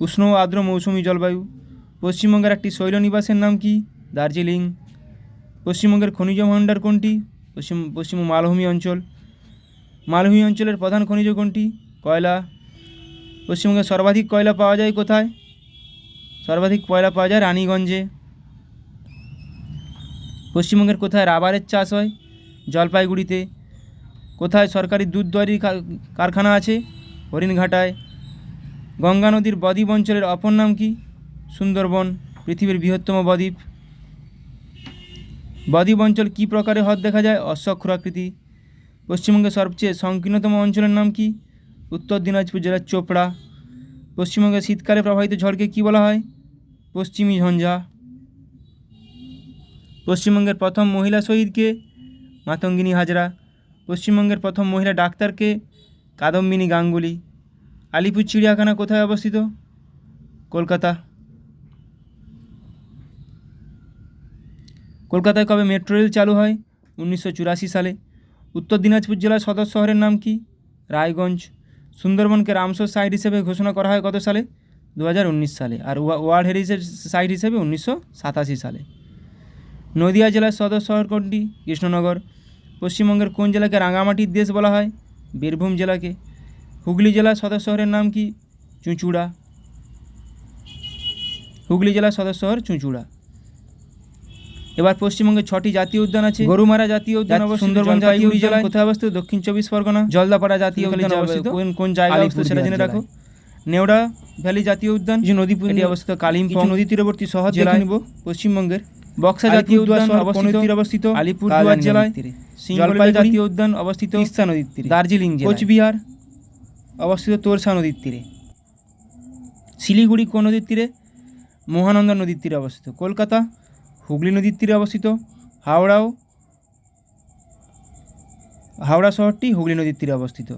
উষ্ণ ও আর্দ্র মৌসুমী জলবায়ু। পশ্চিমবঙ্গের একটি শৈলনিবাসের নাম কি? দার্জিলিং। পশ্চিমবঙ্গের খনিজ ভাণ্ডার কোনটি? পশ্চিমবঙ্গ মালভূমি অঞ্চল। মালভূমি অঞ্চলের প্রধান খনিজ কোনটি? কয়লা। পশ্চিমবঙ্গে সর্বাধিক কয়লা পাওয়া যায় কোথায়? সর্বাধিক কয়লা পাওয়া যায় রানীগঞ্জে। পশ্চিমবঙ্গের কোথায় রাবারের চাষ হয়? জলপাইগুড়িতে। কোথায় সরকারি দুধ তৈরির কারখানা আছে? হরিণঘাটায়। গঙ্গা নদীর বদ্বীপ অঞ্চলের অপর নাম কি? সুন্দরবন, পৃথিবীর বৃহত্তম বদ্বীপ। বদ্বীপ অঞ্চল কী প্রকারে হ্রদ দেখা যায়? অশ্বক্ষুরাকৃতি। পশ্চিমবঙ্গের সবচেয়ে সংকীর্ণতম অঞ্চলের নাম কি? উত্তর দিনাজপুর জেলার চোপড়া। পশ্চিমবঙ্গের শীতকালে প্রবাহিত ঝড়কে কী বলা হয়? পশ্চিমী ঝঞ্ঝা। পশ্চিমবঙ্গের প্রথম মহিলা শহীদকে? মাতঙ্গিনী হাজরা। পশ্চিমবঙ্গের প্রথম মহিলা ডাক্তারকে? কাদম্বিনী গাঙ্গুলি। আলিপুর চিড়িয়াখানা কোথায় অবস্থিত? কলকাতা। কলকাতায় কবে মেট্রো রেল চালু হয়? 1984 সালে। উত্তর দিনাজপুর জেলার সদর শহরের নাম কি? রায়গঞ্জ। সুন্দরবনকে রামসর সাইট হিসেবে ঘোষণা করা হয় কত সালে? 2019 সালে। আর ওয়ার্ল্ড হেরিটেজ সাইট হিসেবে 1987 সালে। নদিয়া জেলার সদর শহর কোনটি? কৃষ্ণনগর। পশ্চিমবঙ্গের কোন জেলাকে রাঙামাটির দেশ বলা হয়? বীরভূম জেলাকে। হুগলি জেলার সদর শহরের নাম কি? চুঁচুড়া। হুগলি জেলার সদর শহর চুঁচুড়া। এবার পশ্চিমবঙ্গের 6টি জাতীয় উদ্যান আছে। গরুমারা জাতীয় উদ্যান অবস্থিত সুন্দরবন জাতীয় উদ্যান কোথায় অবস্থিত? দক্ষিণ 24 পরগনা। জলদাপাড়া জাতীয় উদ্যান অবস্থিত কোন জায়গায় অবস্থিত সেটা জেনে রাখো। নেওড়া ভ্যালি জাতীয় উদ্যান নদী এটি অবস্থিত কালিম্পং। নদী তীরবর্তী শহর জেলা নিব পশ্চিমবঙ্গের। বক্সা জাতীয় উদ্যান অবস্থিত আলিপুরদুয়ার জেলায়। জলপাইগুড়ি জাতীয় উদ্যান অবস্থিত তিস্তা নদীর তীরে। দার্জিলিং জেলা। কোচবিহার অবস্থিত তোরসা নদীর তীরে। শিলিগুড়ি কোন নদীর তীরে? মহানন্দা নদীর তীরে অবস্থিত। কলকাতা হুগলি নদীর তীরে অবস্থিত। হাওড়া শহরটি হুগলি নদীর তীরে অবস্থিত।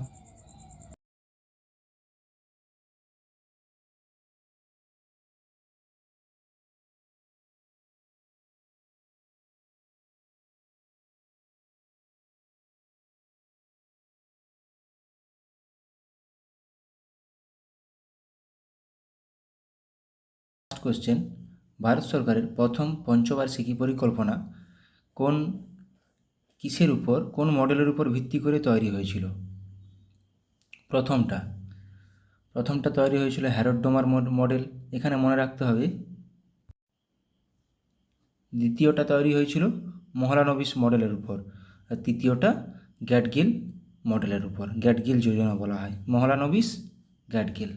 কোশ্চেন, ভারত সরকারের প্রথম পঞ্চবার্ষিকী পরিকল্পনা কিসের উপর, কোন মডেলের উপর ভিত্তি করে তৈরি হয়েছিল? প্রথমটা তৈরি হয়েছিল হ্যারোড-ডোমার মডেল, এখানে মনে রাখতে হবে। দ্বিতীয়টা তৈরি হয়েছিল মহলানবিশ মডেলের উপর, আর তৃতীয়টা গ্যাটগিল মডেলের উপর। গ্যাটগিল যোজনা বলা হয়, মহলানবিশ গ্যাটগিল।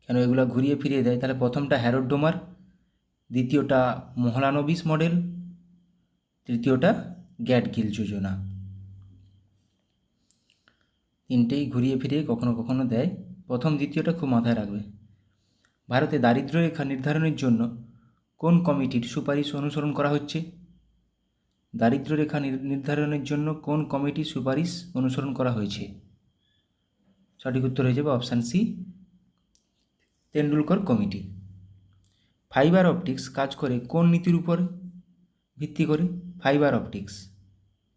কেন এগুলো ঘুরিয়ে ফিরিয়ে দেয়? তাহলে প্রথমটা হ্যারোড-ডোমার, দ্বিতীয়টা মহলানবিশ মডেল, তৃতীয়টা গ্যাটগিল যোজনা। তিনটেই ঘুরিয়ে ফিরিয়ে কখনো কখনো দেয়। প্রথম দ্বিতীয়টা খুব মাথায় রাখবে। ভারতে দারিদ্র্য রেখা নির্ধারণের জন্য কোন কমিটির সুপারিশ অনুসরণ করা হচ্ছে? দারিদ্র্য রেখা নির্ধারণের জন্য কোন কমিটির সুপারিশ অনুসরণ করা হয়েছে? সঠিক উত্তর হয়ে যাবে option C, Tendulkar committee. Fibre optics কাজ করে কোন নীতির উপর ভিত্তি করে? ফাইবার অপটিক্স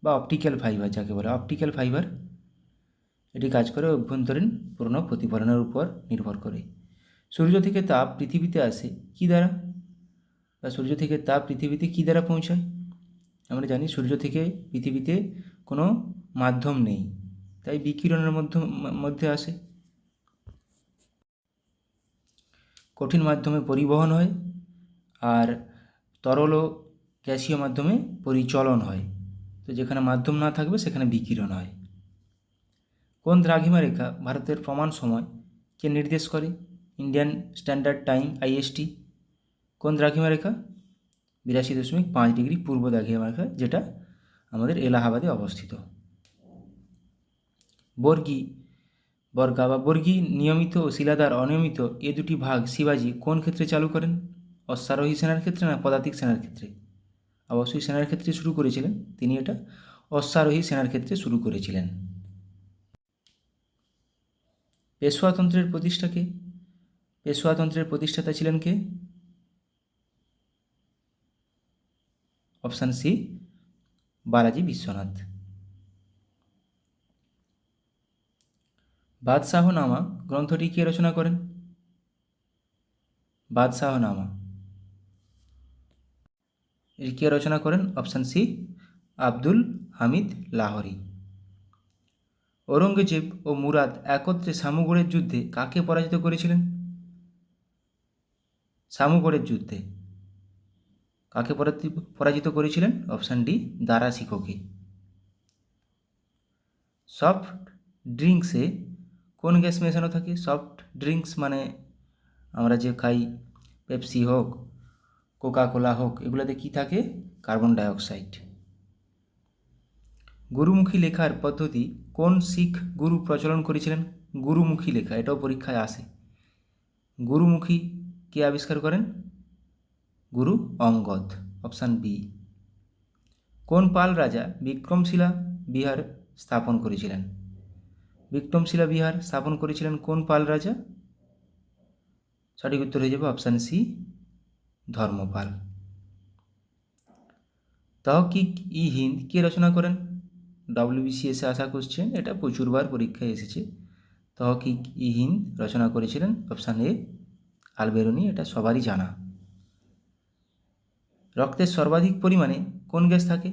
বা অপটিক্যাল ফাইবার যাকে বলে, অপটিক্যাল ফাইবার, এটি কাজ করে অভ্যন্তরীণ পূর্ণ প্রতিফলনের উপর নির্ভর করে। সূর্য থেকে তাপ পৃথিবীতে আসে কী দ্বারা, বা সূর্য থেকে তাপ পৃথিবীতে কী দ্বারা পৌঁছায়? আমরা জানি সূর্য থেকে পৃথিবীতে কোনো মাধ্যম নেই, তাই বিকিরণের মধ্যে আসে। কঠিন মাধ্যমে পরিবহন হয়, আর তরল ও গ্যাসীয় মাধ্যমে পরিচলন হয়। তো যেখানে মাধ্যম না থাকবে সেখানে বিকিরণ হয়। কোন দ্রাঘিমা রেখা ভারতের প্রমাণ সময়কে নির্দেশ করে? Indian standard time IST। কোন দ্রাঘিমা রেখা? 82.5 ডিগ্রি পূর্ব দ্রাঘিমা রেখা, যেটা আমাদের এলাহাবাদে অবস্থিত। বর্গা বা বর্গী নিয়মিত ও শিলাদার অনিয়মিত এ দুটি ভাগ শিবাজি কোন ক্ষেত্রে চালু করেন? অশ্বারোহী সেনার ক্ষেত্রে না পদাতিক সেনার ক্ষেত্রে? অবশ্যই সেনার ক্ষেত্রে শুরু করেছিলেন তিনি, এটা অশ্বারোহী সেনার ক্ষেত্রে শুরু করেছিলেন। পেশওয়াতন্ত্রের প্রতিষ্ঠাতা ছিলেন কে? Option C, Balaji Vishwanath. বাদশাহনামা গ্রন্থটি কে রচনা করেন? বাদশাহনামা এটি কে রচনা করেন? Option C, Abdul Hamid Lahori. ঔরঙ্গজেব ও মুরাদ একত্রে সামুগড়ের যুদ্ধে কাকে পরাজিত করেছিলেন? সামুগড়ের যুদ্ধে কাকে পরাজিত করেছিলেন? অপশান ডি, দারা শিখোকে। সফট ড্রিঙ্কসে কোন গ্যাস মেশানো থাকে? সফট ড্রিঙ্কস মানে আমরা যে খাই, পেপসি হোক, কোকাকোলা হোক, এগুলোতে কি থাকে? Carbon dioxide. গুরুমুখী লেখার পদ্ধতি কোন শিখ গুরু প্রচলন করেছিলেন? গুরুমুখী লেখা, এটাও পরীক্ষায় আসে। গুরুমুখী কে আবিষ্কার করেন? গুরু অঙ্গদ। Option B. কোন পাল রাজা বিক্রমশিলা বিহার স্থাপন করেছিলেন? বিক্রমশিলা বিহার স্থাপন করেছিলেন কোন পাল রাজা? সঠিক উত্তর হয়ে যাবে অপশান সি, ধর্মপাল। তহকিক-ই-হিন্দ কে রচনা করেন? WBCS আসা কোশ্চেন, এটা প্রচুরবার পরীক্ষায় এসেছে। তহকিক ই হিন্দ রচনা করেছিলেন অপশান এ আলবেরুনি, এটা সবারই জানা। রক্তের সর্বাধিক পরিমাণে কোন গ্যাস থাকে,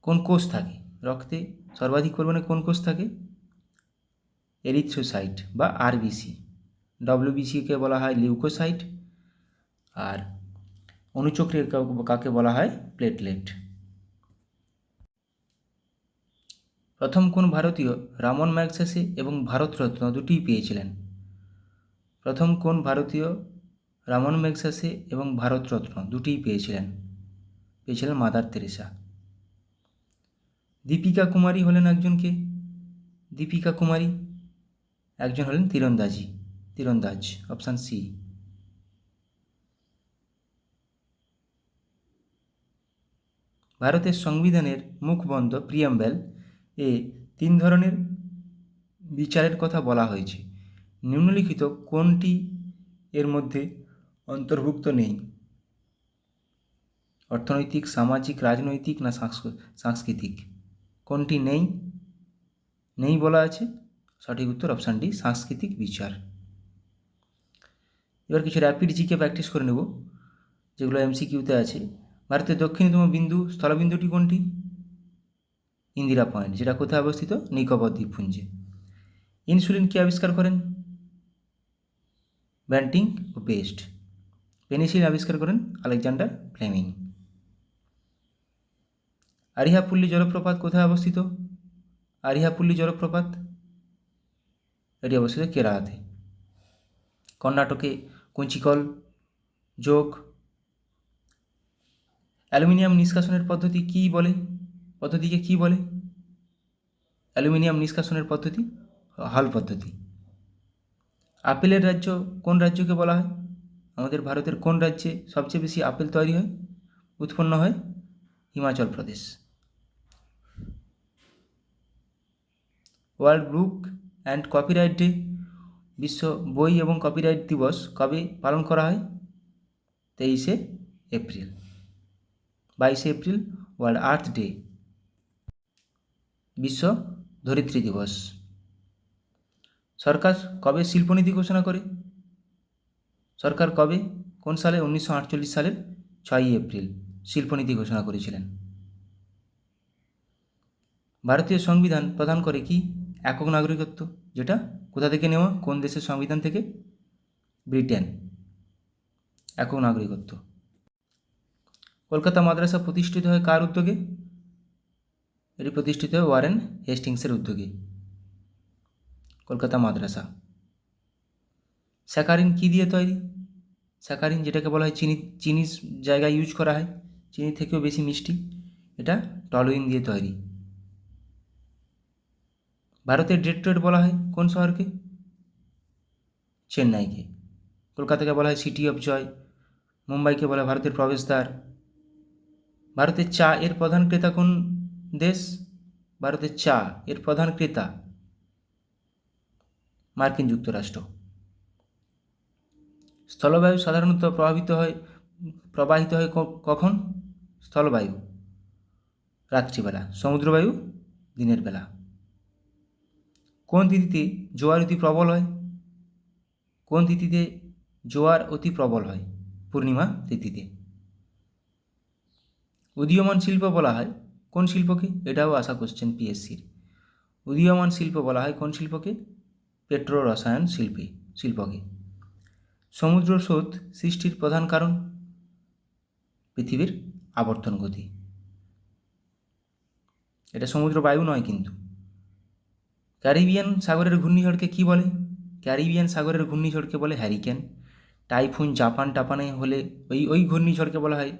কোন কোষ থাকে? রক্তে সর্বাধিক পরিমাণে কোন কোষ থাকে? এরিথ্রোসাইট বা আরবিসি। WBCকে বলা হয় লিউকোসাইট, আর অনুচক্রিয়া কাকে বলা হয়? প্লেটলেট। প্রথম কোন ভারতীয় রামন ম্যাগসেসে এবং ভারতরত্ন দুটিই পেয়েছিলেন? প্রথম কোন ভারতীয় রামন ম্যাগসেসে এবং ভারতরত্ন দুটিই পেয়েছিলেন মাদার তেরেসা। দীপিকা কুমারী হলেন একজনকে, দীপিকা কুমারী একজন হলেন তীরন্দাজ, অপশান সি। ভারতের সংবিধানের মুখবন্ধ প্রিয়াম্বেল এ 3 ধরনের বিচারের কথা বলা হয়েছে। নিম্নলিখিত কোনটি এর মধ্যে অন্তর্ভুক্ত নেই? অর্থনৈতিক, সামাজিক, রাজনৈতিক না সাংস্কৃতিক? কোনটি নেই বলা আছে? সঠিক উত্তর অপশান ডি, সাংস্কৃতিক বিচার। এবার কিছু র্যাপিড জিকে প্র্যাকটিস করে নেব, যেগুলো MCQতে আছে। ভারতের দক্ষিণতম স্থলবিন্দুটি কোনটি? ইন্দিরা পয়েন্ট, যেটা কোথায় অবস্থিত? নিকোবর দ্বীপপুঞ্জে। ইনসুলিন কে আবিষ্কার করেন? ব্যান্টিং ও বেস্ট। পেনিসিলিন আবিষ্কার করেন আলেকজান্ডার ফ্লেমিং। আরিহাপল্লী জলপ্রপাত কোথায় অবস্থিত? আরিহাপল্লী জলপ্রপাত এটি অবস্থিত কেরালাতে। কর্ণাটকে কুঞ্চিকল যোগ। অ্যালুমিনিয়াম নিষ্কাশনের পদ্ধতিকে কি বলে? অ্যালুমিনিয়াম নিষ্কাশনের পদ্ধতি হল পদ্ধতি। আপেলের রাজ্য কোন রাজ্যকে বলা হয়? আমাদের ভারতের কোন রাজ্যে সবচেয়ে বেশি আপেল তৈরি হয়, উৎপন্ন হয়? Himachal Pradesh. World Book and Copyright Day, বিশ্ব বই এবং কপিরাইট দিবস কবে পালন করা হয়? 23শে এপ্রিল। 22শে এপ্রিল ওয়ার্ল্ড আর্থ ডে, বিশ্ব ধরিত্রী দিবস। সরকার কবে শিল্পনীতি ঘোষণা করে? সরকার কবে, কোন সালে? 1948 সালের 6ই এপ্রিল শিল্পনীতি ঘোষণা করেছিলেন। ভারতীয় সংবিধান প্রদান করে কি? একক নাগরিকত্ব, যেটা কোথা থেকে নেওয়া? কোন দেশের সংবিধান থেকে? ব্রিটেন। একক নাগরিকত্ব। কলকাতা মাদ্রাসা প্রতিষ্ঠিত হয় কার উদ্যোগে? এটি প্রতিষ্ঠিত হয় ওয়ারেন হেস্টিংসের উদ্যোগে। কলকাতা মাদ্রাসা। স্যাকারিন কী দিয়ে তৈরি? স্যাকারিন, যেটাকে বলা হয় চিনির জায়গায় ইউজ করা হয়, চিনি থেকেও বেশি মিষ্টি, এটা টলুইন দিয়ে তৈরি। ভারতের ডেট্রয়েট বলা হয় কোন শহরকে? চেন্নাইকে। কলকাতাকে বলা হয় সিটি অফ জয়, মুম্বাইকে বলা হয় ভারতের প্রবেশদ্বার। ভারতের চা এর প্রধান ক্রেতা কোন দেশ? ভারতের চা এর প্রধান ক্রেতা মার্কিন যুক্তরাষ্ট্র। স্থলবায়ু সাধারণত প্রবাহিত হয় কখন? স্থলবায়ু রাত্রিবেলা, সমুদ্রবায়ু দিনের বেলা। কোন তিথিতে জোয়ার অতি প্রবল হয়? কোন তিথিতে জোয়ার অতি প্রবল হয়? পূর্ণিমা তিথিতে। উদীয়মান শিল্প বলা হয় কোন শিল্পকে? এটাও আসা কোশ্চেন PSCর। উদীয়মান শিল্প বলা হয় কোন শিল্পকে? পেট্রো রসায়ন শিল্পকে। সমুদ্র স্রোত সৃষ্টির প্রধান কারণ? পৃথিবীর আবর্তন গতি। এটা সমুদ্র বায়ু নয় কিন্তু। ক্যারিবিয়ান সাগরের ঘূর্ণিঝড়কে কি বলে? ক্যারিবিয়ান সাগরের ঘূর্ণিঝড়কে বলে হ্যারিকেন। টাইফুন জাপানে হলে ওই ঘূর্ণিঝড়কে বলা হয়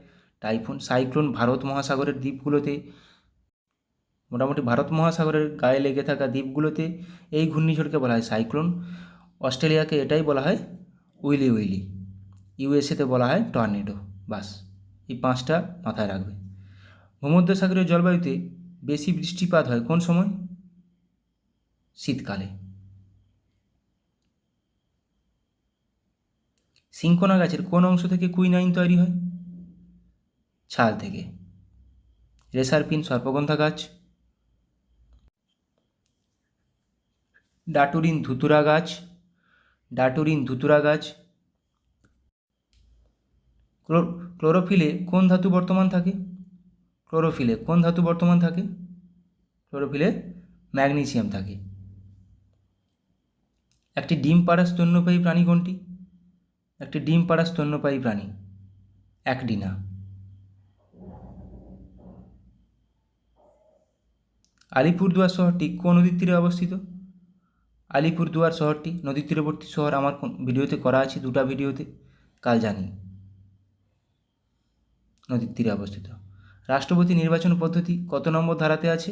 টাইফুন। সাইক্লোন ভারত মহাসাগরের দ্বীপগুলোতে, মোটামুটি ভারত মহাসাগরের গায়ে লেগে থাকা দ্বীপগুলোতে এই ঘূর্ণিঝড়কে বলা হয় সাইক্লোন। অস্ট্রেলিয়াকে এটাই বলা হয় উইলি। USA-তে বলা হয় টর্নেডো। বাস, এই 5টা মাথায় রাখবে। ভূমধ্যসাগরীয় জলবায়ুতে বেশি বৃষ্টিপাত হয় কোন সময়? শীতকালে। সিনকোনা গাছের কোন অংশ থেকে কুইনাইন তৈরি হয়? ছাল থেকে। রেসারপিন সর্পগন্ধা গাছ, ডাটুরিন ধুতুরা গাছ, ডাটুরিন ধুতুরা গাছ। ক্লোরোফিলে কোন ধাতু বর্তমান থাকে? ক্লোরোফিলে কোন ধাতু বর্তমান থাকে? ক্লোরোফিলে ম্যাগনেসিয়াম থাকে। একটি ডিম পাড়া স্তন্যপায়ী প্রাণী কোনটি? একটি ডিম পাড়া স্তন্যপায়ী প্রাণী অ্যাকডিনা। আলিপুরদুয়ার শহরটি কোন নদীর তীরে অবস্থিত? আলিপুরদুয়ার শহরটি নদীর তীরবর্তী শহর। আমার ভিডিওতে করা আছে, দুটা ভিডিওতে, কাল জানি। নদীর তীরে অবস্থিত। রাষ্ট্রপতি নির্বাচন পদ্ধতি কত নম্বর ধারাতে আছে?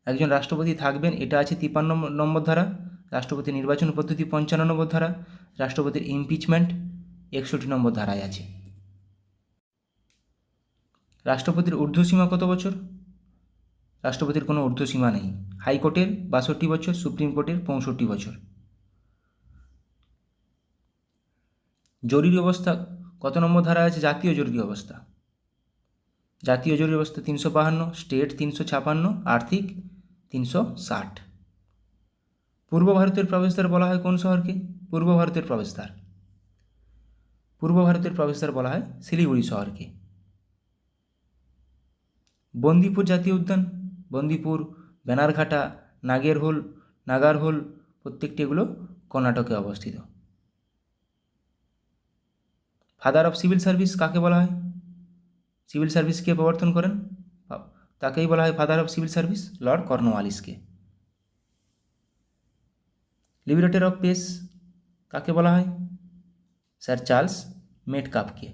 একজন রাষ্ট্রপতি থাকবেন, এটা আছে 53 নম্বর ধারা। রাষ্ট্রপতি নির্বাচন পদ্ধতি 55 নম্বর ধারা। রাষ্ট্রপতির ইমপিচমেন্ট 61 নম্বর ধারায় আছে। রাষ্ট্রপতির ঊর্ধ্বসীমা কত বছর? রাষ্ট্রপতির কোনো ঊর্ধ্বসীমা নেই। হাইকোর্টের 62 বছর, সুপ্রিম কোর্টের 65 বছর। জরুরি অবস্থা কত নম্বর ধারা আছে? জাতীয় জরুরি অবস্থা। জাতীয় জরুরি অবস্থা 352, স্টেট 356, আর্থিক 360। পূর্ব ভারতের প্রবেশদ্বার বলা হয় কোন শহরকে? পূর্ব ভারতের প্রবেশদ্বার। পূর্ব ভারতের প্রবেশদ্বার বলা হয় শিলিগুড়ি শহরকে। বন্দিপুর জাতীয় উদ্যান, বন্দিপুর, ব্যানারঘাটা, নাগারহোল প্রত্যেকটি এগুলো কর্ণাটকে অবস্থিত। ফাদার অফ সিভিল সার্ভিস কাকে বলা হয়? সিভিল সার্ভিস কে প্রবর্তন করেন? তাকেই বলা হয় father of civil service, Lord কর্নওয়ালিসকে। লিবারেটর অফ পেস কাকে বলা হয়? স্যার চার্লস মেটকাফকে।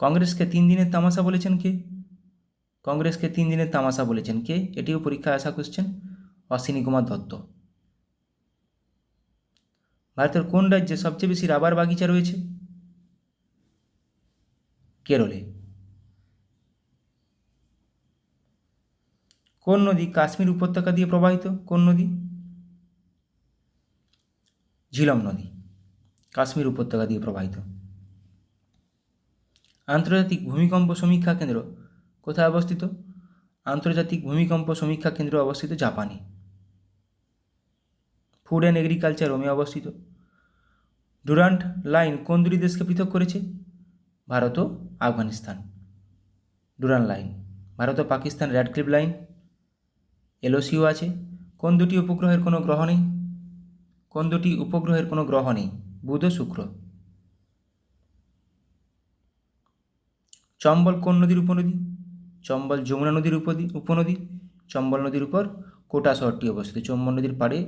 কংগ্রেসকে 3 দিনের তামাশা বলেছেন কে? কংগ্রেসকে 3 দিনের তামাশা বলেছেন কে? এটিও পরীক্ষায় আসা কোশ্চেন, অশ্বিনী কুমার দত্ত। ভারতের কোন রাজ্যে সবচেয়ে বেশি রাবার বাগিচা রয়েছে? কেরলে। কোন নদী কাশ্মীর উপত্যকা দিয়ে প্রবাহিত? কোন নদী? ঝিলম নদী কাশ্মীর উপত্যকা দিয়ে প্রবাহিত। আন্তর্জাতিক ভূমিকম্প সমীক্ষা কেন্দ্র কোথায় অবস্থিত? আন্তর্জাতিক ভূমিকম্প সমীক্ষা কেন্দ্র অবস্থিত জাপানে। ফুড অ্যান্ড এগ্রিকালচার রোমে অবস্থিত। ডুরান্ট লাইন কোন দুটি দেশকে পৃথক করেছে? ভারত ও আফগানিস্তান। Durand line. ভারত ও পাকিস্তান র্যাডক্লিফ লাইন, এলওসিও আছে। কোন দুটি উপগ্রহের কোনো গ্রহ নেই? কোন দুটি উপগ্রহের কোনো গ্রহ নেই? বুধ ও শুক্র। চম্বল কোন নদীর উপনদী? চম্বল যমুনা নদীর উপনদী। চম্বল নদীর উপর কোটা শহরটি অবস্থিত। চম্বল নদীর পাড়ে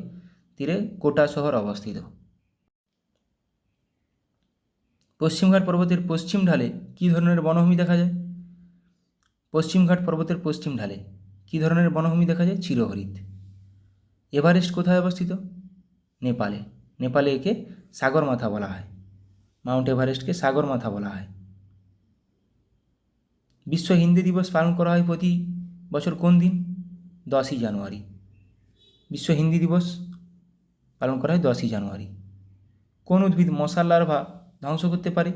তীরে কোটা শহর অবস্থিত। পশ্চিমঘাট পর্বতের পশ্চিম ঢালে কী ধরনের বনভূমি দেখা যায়? পশ্চিমঘাট পর্বতের পশ্চিম ঢালে কী ধরনের বনভূমি দেখা যায়? চিরহরিৎ। এভারেস্ট কোথায় অবস্থিত? নেপালে। নেপালে একে সাগরমাথা বলা হয়। মাউন্ট এভারেস্টকে সাগরমাথা বলা হয়। বিশ্ব হিন্দি দিবস পালন করা হয় প্রতি বছর কোন দিন? 10ই জানুয়ারি। বিশ্ব হিন্দি দিবস পালন করা হয় 10ই জানুয়ারি। কোন উদ্ভিদ মশার লার্ভা ধ্বংস করতে পারে?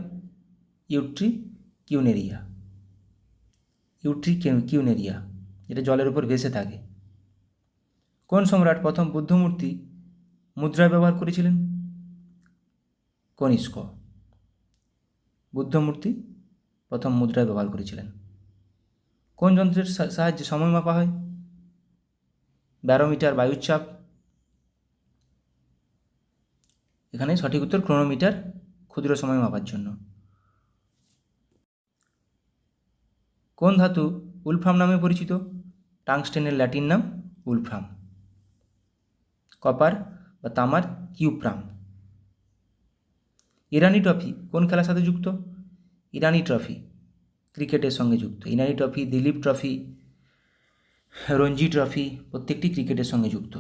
ইউট্রিকিউনেরিয়া। ইউট্রিকিউনেরিয়া, যেটা জলের উপর ভেসে থাকে। কোন সম্রাট প্রথম বুদ্ধমূর্তি মুদ্রায় ব্যবহার করেছিলেন? কনিষ্ক। বুদ্ধমূর্তি প্রথম মুদ্রায় ব্যবহার করেছিলেন। কোন যন্ত্রের সাহায্যে সময় মাপা হয়? ব্যারোমিটার, বায়ুচাপ। এখানে সঠিক উত্তর ক্রোনোমিটার, ক্ষুদ্র সময় মাপার জন্য। কোন ধাতু উলফ্রাম নামে পরিচিত? টাংস্টেনের ল্যাটিন নাম উলফ্রাম। কপার বা তামার কিউপ্রাম। ইরানি ট্রফি কোন খেলার সাথে যুক্ত? ইরানি ট্রফি ক্রিকেটের সঙ্গে যুক্ত। Irani trophy, Dilip trophy, Ranji trophy প্রত্যেকটি ক্রিকেটের সঙ্গে যুক্ত।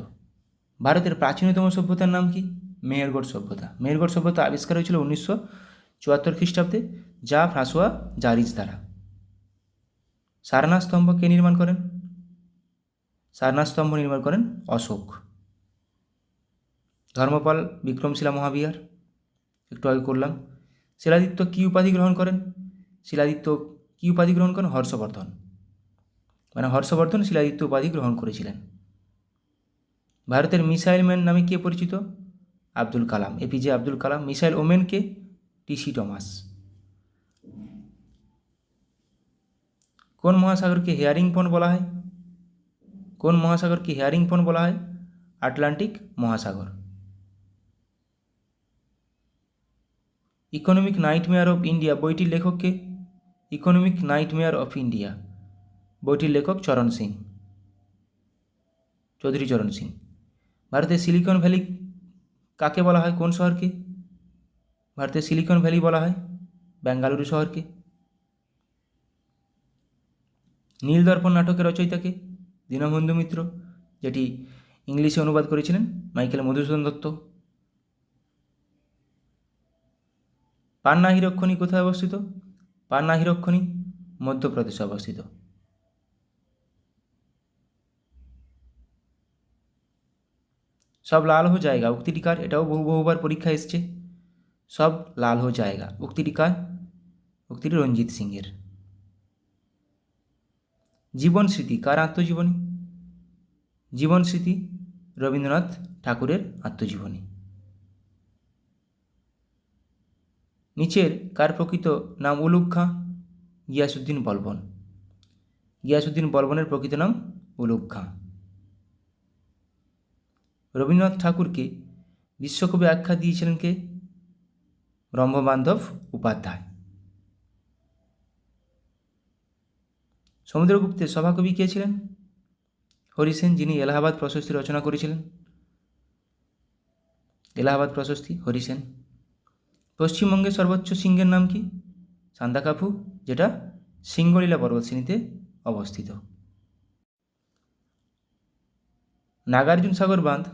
ভারতের প্রাচীনতম সভ্যতার নাম কি? মেহেরগড় সভ্যতা। মেহেরগড় সভ্যতা আবিষ্কার হয়েছিল 1974 খ্রিস্টাব্দে, যা ফ্রাঁসোয়া জারিজ দ্বারা। সারনাথ স্তম্ভ কে নির্মাণ করেন? সারনাথ স্তম্ভ নির্মাণ করেন অশোক। ধর্মপাল বিক্রমশিলা মহাবিহার একটু আগে করলাম। শিলাদিত্য কী উপাধি গ্রহণ করেন? শিলাদিত্য কী উপাধি গ্রহণ করেন? হর্ষবর্ধন। মানে হর্ষবর্ধন শিলাদিত্য উপাধি গ্রহণ করেছিলেন। ভারতের মিসাইল ম্যান নামে কে পরিচিত? আব্দুল কালাম, এপিজে আব্দুল কালাম। মিসাইল ওমেন কে? টিসি টমাস। কোন মহাসাগরকে হেয়ারিং পন্ড বলা হয়? কোন মহাসাগরকে হেয়ারিং পন্ড বলা হয়? আটলান্টিক মহাসাগর। ইকোনমিক নাইটমেয়ার অফ ইন্ডিয়া বইটির লেখককে? ইকোনমিক নাইটমেয়ার অফ ইন্ডিয়া বইটির লেখক চরণ সিং, চৌধুরী চরণ সিং। ভারতের সিলিকন ভ্যালি কাকে বলা হয়? কোন শহরকে? ভারতের সিলিকন ভ্যালি বলা হয় বেঙ্গালুরু শহরকে। নীলদর্পণ নাটকের রচয়িতাকে? দীনবন্ধু মিত্র, যেটি ইংলিশে অনুবাদ করেছিলেন মাইকেল মধুসূদন দত্ত। পান্না হীরকখনি কোথায় অবস্থিত? পান্না হীরকখনি মধ্যপ্রদেশে অবস্থিত। সব লাল হো জায়গা উক্তিটি কার? এটাও বহুবার পরীক্ষায় এসছে। সব লাল হো জায়গা উক্তিটি কার? উক্তিটি রঞ্জিত সিংয়ের। জীবন স্মৃতি কার আত্মজীবনী? জীবন স্মৃতি রবীন্দ্রনাথ ঠাকুরের আত্মজীবনী। নিচের কার প্রকৃত নাম উলুগ খাঁ? গিয়াসউদ্দিন বলবন। গিয়াসউদ্দিন বলবনের প্রকৃত নাম উলুগ খাঁ। রবীন্দ্রনাথ ঠাকুরকে বিশ্বকবি আখ্যা দিয়েছিলেন কে? ব্রহ্মবান্ধব উপাধ্যায়। সমুদ্রগুপ্তের সভাকবি কে ছিলেন? হরিসেন, যিনি এলাহাবাদ প্রশস্তি রচনা করেছিলেন। এলাহাবাদ প্রশস্তি হরিসেন। পশ্চিমবঙ্গের সর্বোচ্চ শৃঙ্গের নাম কি? সান্দাকাফু, যেটা সিঙ্গলীলা পর্বতশ্রেণীতে অবস্থিত। নাগার্জুন সাগর বাঁধ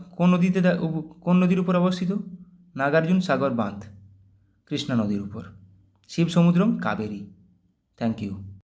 কোন নদীর উপর অবস্থিত? নাগার্জুন সাগর বাঁধ কৃষ্ণা নদীর উপর। Shivasamudram Kaveri. Thank you.